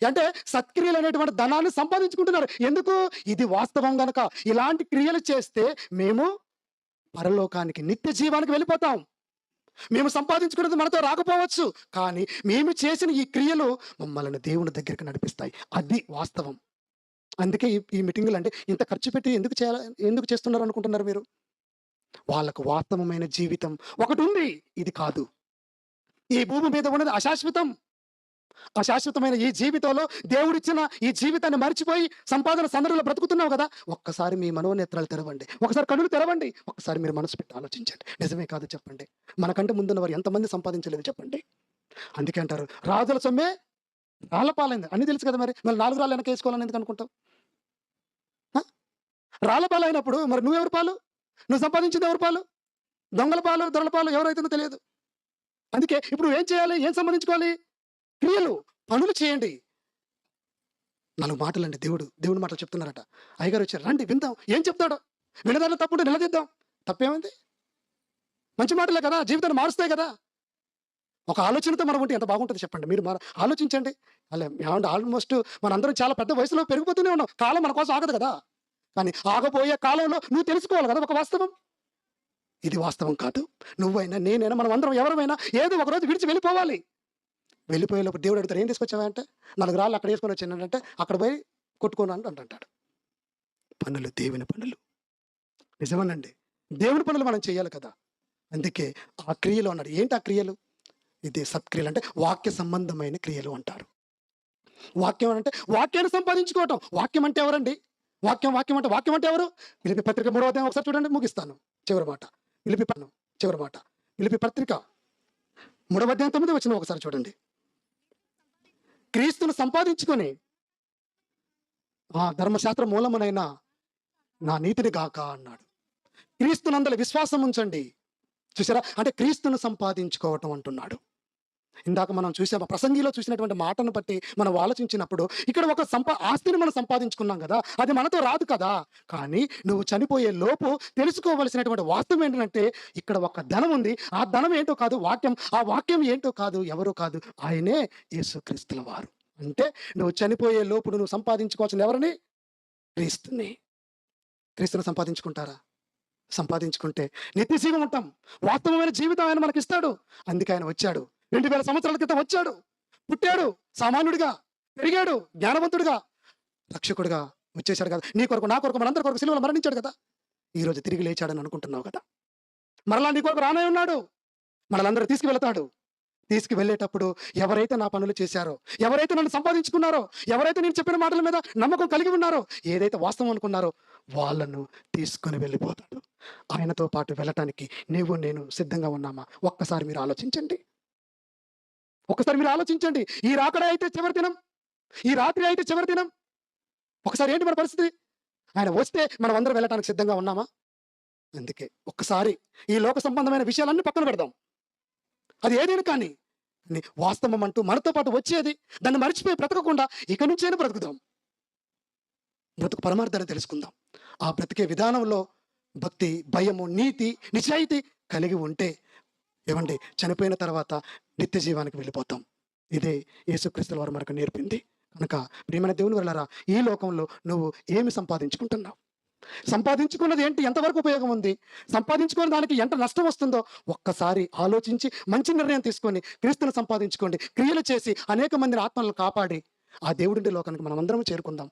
అంటే సత్క్రియలు అనేటువంటి ధనాన్ని సంపాదించుకుంటున్నారు. ఎందుకు? ఇది వాస్తవం గనక. ఇలాంటి క్రియలు చేస్తే మేము పరలోకానికి, నిత్య జీవానికి వెళ్ళిపోతాం. మేము సంపాదించుకున్నది మనతో రాకపోవచ్చు, కానీ మేము చేసిన ఈ క్రియలు మమ్మల్ని దేవుని దగ్గరికి నడిపిస్తాయి. అది వాస్తవం. అందుకే ఈ మీటింగులు అంటే ఇంత ఖర్చు పెట్టి ఎందుకు చేస్తున్నారు అనుకుంటున్నారు మీరు? వాళ్ళకు వాస్తవమైన జీవితం ఒకటి ఉంది. ఇది కాదు. ఈ భూమి మీద ఉన్నది అశాశ్వతం. అశాశ్వతమైన ఈ జీవితంలో దేవుడిచ్చిన ఈ జీవితాన్ని మర్చిపోయి సంపాదన సందర్భంలో బ్రతుకుతున్నావు కదా. ఒక్కసారి మీ మనోనేత్రాలు తెరవండి, ఒకసారి కనులు తెరవండి, ఒక్కసారి మీరు మనసు పెట్టి ఆలోచించండి. నిజమే కాదు చెప్పండి? మనకంటే ముందున్న వారు ఎంతమంది సంపాదించలేదు చెప్పండి? అందుకే అంటారు రాజుల సొమ్మే రాళ్ళపాలైంది అని తెలుసు కదా. మరి 4 రాళ్ళు వెనక వేసుకోవాలని ఎందుకు అనుకుంటావు? రాళ్ళపాలు అయినప్పుడు మరి నువ్వెవరి పాలు? నువ్వు సంపాదించింది ఎవరి పాలు? దొంగల పాలు, దొరల పాలు ఎవరైతుందో తెలియదు. అందుకే ఇప్పుడు ఏం చేయాలి? ఏం సంపాదించుకోవాలి? క్రియలు, పనులు చేయండి. 4 మాటలండి. దేవుడి మాటలు చెప్తున్నారట. అయ్యగారు వచ్చారు, రండి విందాం ఏం చెప్తాడో. వినదాన్ని తప్పుంటే నిలదీద్దాం. తప్పేమైంది? మంచి మాటలే కదా, జీవితాన్ని మారుస్తాయి కదా. ఒక ఆలోచనతో మనం ఉంటే ఎంత బాగుంటుంది చెప్పండి? మీరు ఆలోచించండి. ఆల్మోస్ట్ మనందరం చాలా పెద్ద వయసులో పెరిగిపోతూనే ఉన్నాం. కాలం మన కోసం ఆగదు కదా. కానీ ఆగబోయే కాలంలో నువ్వు తెలుసుకోవాలి కదా ఒక వాస్తవం. ఇది వాస్తవం కాదు. నువ్వైనా నేనైనా మనం అందరం ఎవరైనా ఏదో ఒక రోజు విడిచి వెళ్ళిపోవాలి. వెళ్ళిపోయేటప్పుడు దేవుడు అడుగుతారు, ఏం తీసుకొచ్చావా అంటే, 4 రాళ్ళు అక్కడ వేసుకొని వచ్చానంటే అక్కడ పోయి కొట్టుకోను అంటాడు. పనులు దేవుని పనులు. నిజమేనండి, దేవుని పనులు మనం చేయాలి కదా. అందుకే ఆ క్రియలు అన్నాడు. ఏంటి ఆ క్రియలు? ఇది సత్క్రియలు అంటే వాక్య సంబంధమైన క్రియలు అంటారు. వాక్యం అంటే వాక్యాన్ని సంపాదించుకోవటం. వాక్యం అంటే ఎవరండి? వాక్యం అంటే ఎవరు? ఫిలిప్పీ పత్రిక 3వ అధ్యాయం ఒకసారి చూడండి, ముగిస్తాను. చివరి మాట ఫిలిప్పీ పత్రిక 3వ అధ్యాయం 9వ వచనం ఒకసారి చూడండి. క్రీస్తును సంపాదించుకొని ధర్మశాస్త్ర మూలమునైన నా నీతిని గాక అన్నాడు. క్రీస్తునందలి విశ్వాసం ఉంచండి. చూసారా? అంటే క్రీస్తును సంపాదించుకోవటం అంటున్నాడు. ఇందాక మనం చూసాం, ఆ ప్రసంగిలో చూసినటువంటి మాటను బట్టి మనం ఆలోచించినప్పుడు, ఇక్కడ ఒక ఆస్తిని మనం సంపాదించుకున్నాం కదా! అది మనతో రాదు కదా! కానీ నువ్వు చనిపోయే లోపు తెలుసుకోవలసినటువంటి వాస్తవం ఏంటంటే, ఇక్కడ ఒక ధనం ఉంది. ఆ ధనం ఏంటో కాదు వాక్యం. ఆ వాక్యం ఏంటో కాదు, ఎవరో కాదు, ఆయనే యేసుక్రీస్తుల వారు. అంటే నువ్వు చనిపోయే లోపు నువ్వు సంపాదించుకోవాల్సింది ఎవరిని? క్రీస్తుని. క్రీస్తుని సంపాదించుకుంటారా? సంపాదించుకుంటే నిత్యజీవం ఉంటాం. వాస్తవమైన జీవితం ఆయన మనకిస్తాడు. అందుకే ఆయన వచ్చాడు. 2000 సంవత్సరాల క్రితం వచ్చాడు. పుట్టాడు సామాన్యుడిగా, పెరిగాడు జ్ఞానవంతుడిగా, రక్షకుడిగా వచ్చేసాడు కదా! నీ కొరకు, నా కొరకు, మనందరి కొరకు సిలువలో మరణించాడు కదా! ఈరోజు తిరిగి లేచాడని అనుకుంటున్నావు కదా! మరలా నీ కొరకు రానే ఉన్నాడు. మనలందరూ తీసుకువెళతాడు. తీసుకువెళ్ళేటప్పుడు ఎవరైతే నా పనులు చేశారో, ఎవరైతే నన్ను సంపాదించుకున్నారో, ఎవరైతే నేను చెప్పిన మాటల మీద నమ్మకం కలిగి ఉన్నారో, ఏదైతే వాస్తవం అనుకున్నారో వాళ్ళను తీసుకొని వెళ్ళిపోతాడు. ఆయనతో పాటు వెళ్ళటానికి నీవు నేను సిద్ధంగా ఉన్నామా? ఒక్కసారి మీరు ఆలోచించండి. ఒక్కసారి మీరు ఆలోచించండి. ఈ రాకడ అయితే చివరి దినం, ఈ రాత్రి అయితే చివరి దినం. ఒకసారి ఏంటి మన పరిస్థితి? ఆయన వస్తే మనం అందరం వెళ్ళటానికి సిద్ధంగా ఉన్నామా? అందుకే ఒక్కసారి ఈ లోక సంబంధమైన విషయాలన్నీ పక్కన పెడదాం. అది ఏదైనా కానీ వాస్తవం అంటూ మనతో పాటు వచ్చేది, దాన్ని మర్చిపోయి బ్రతకకుండా ఇక నుంచైనా బ్రతుకుదాం. బ్రతుకు పరమార్థాన్ని తెలుసుకుందాం. ఆ బ్రతికే విధానంలో భక్తి, భయము, నీతి, నిజాయితీ కలిగి ఉంటే ఏమండి, చనిపోయిన తర్వాత నిత్య జీవానికి వెళ్ళిపోతాం. ఇదే యేసుక్రీస్తుల వారు మనకు నేర్పింది. కనుక ప్రియమైన దేవుని వల్లరా, ఈ లోకంలో నువ్వు ఏమి సంపాదించుకుంటున్నావు? సంపాదించుకున్నది ఏంటి? ఎంతవరకు ఉపయోగం ఉంది? సంపాదించుకున్న దానికి ఎంత నష్టం వస్తుందో ఒక్కసారి ఆలోచించి మంచి నిర్ణయం తీసుకొని క్రీస్తును సంపాదించుకోండి. క్రియలు చేసి అనేక మందిని ఆత్మలను కాపాడి ఆ దేవుడి లోకానికి మనం అందరం చేరుకుందాం.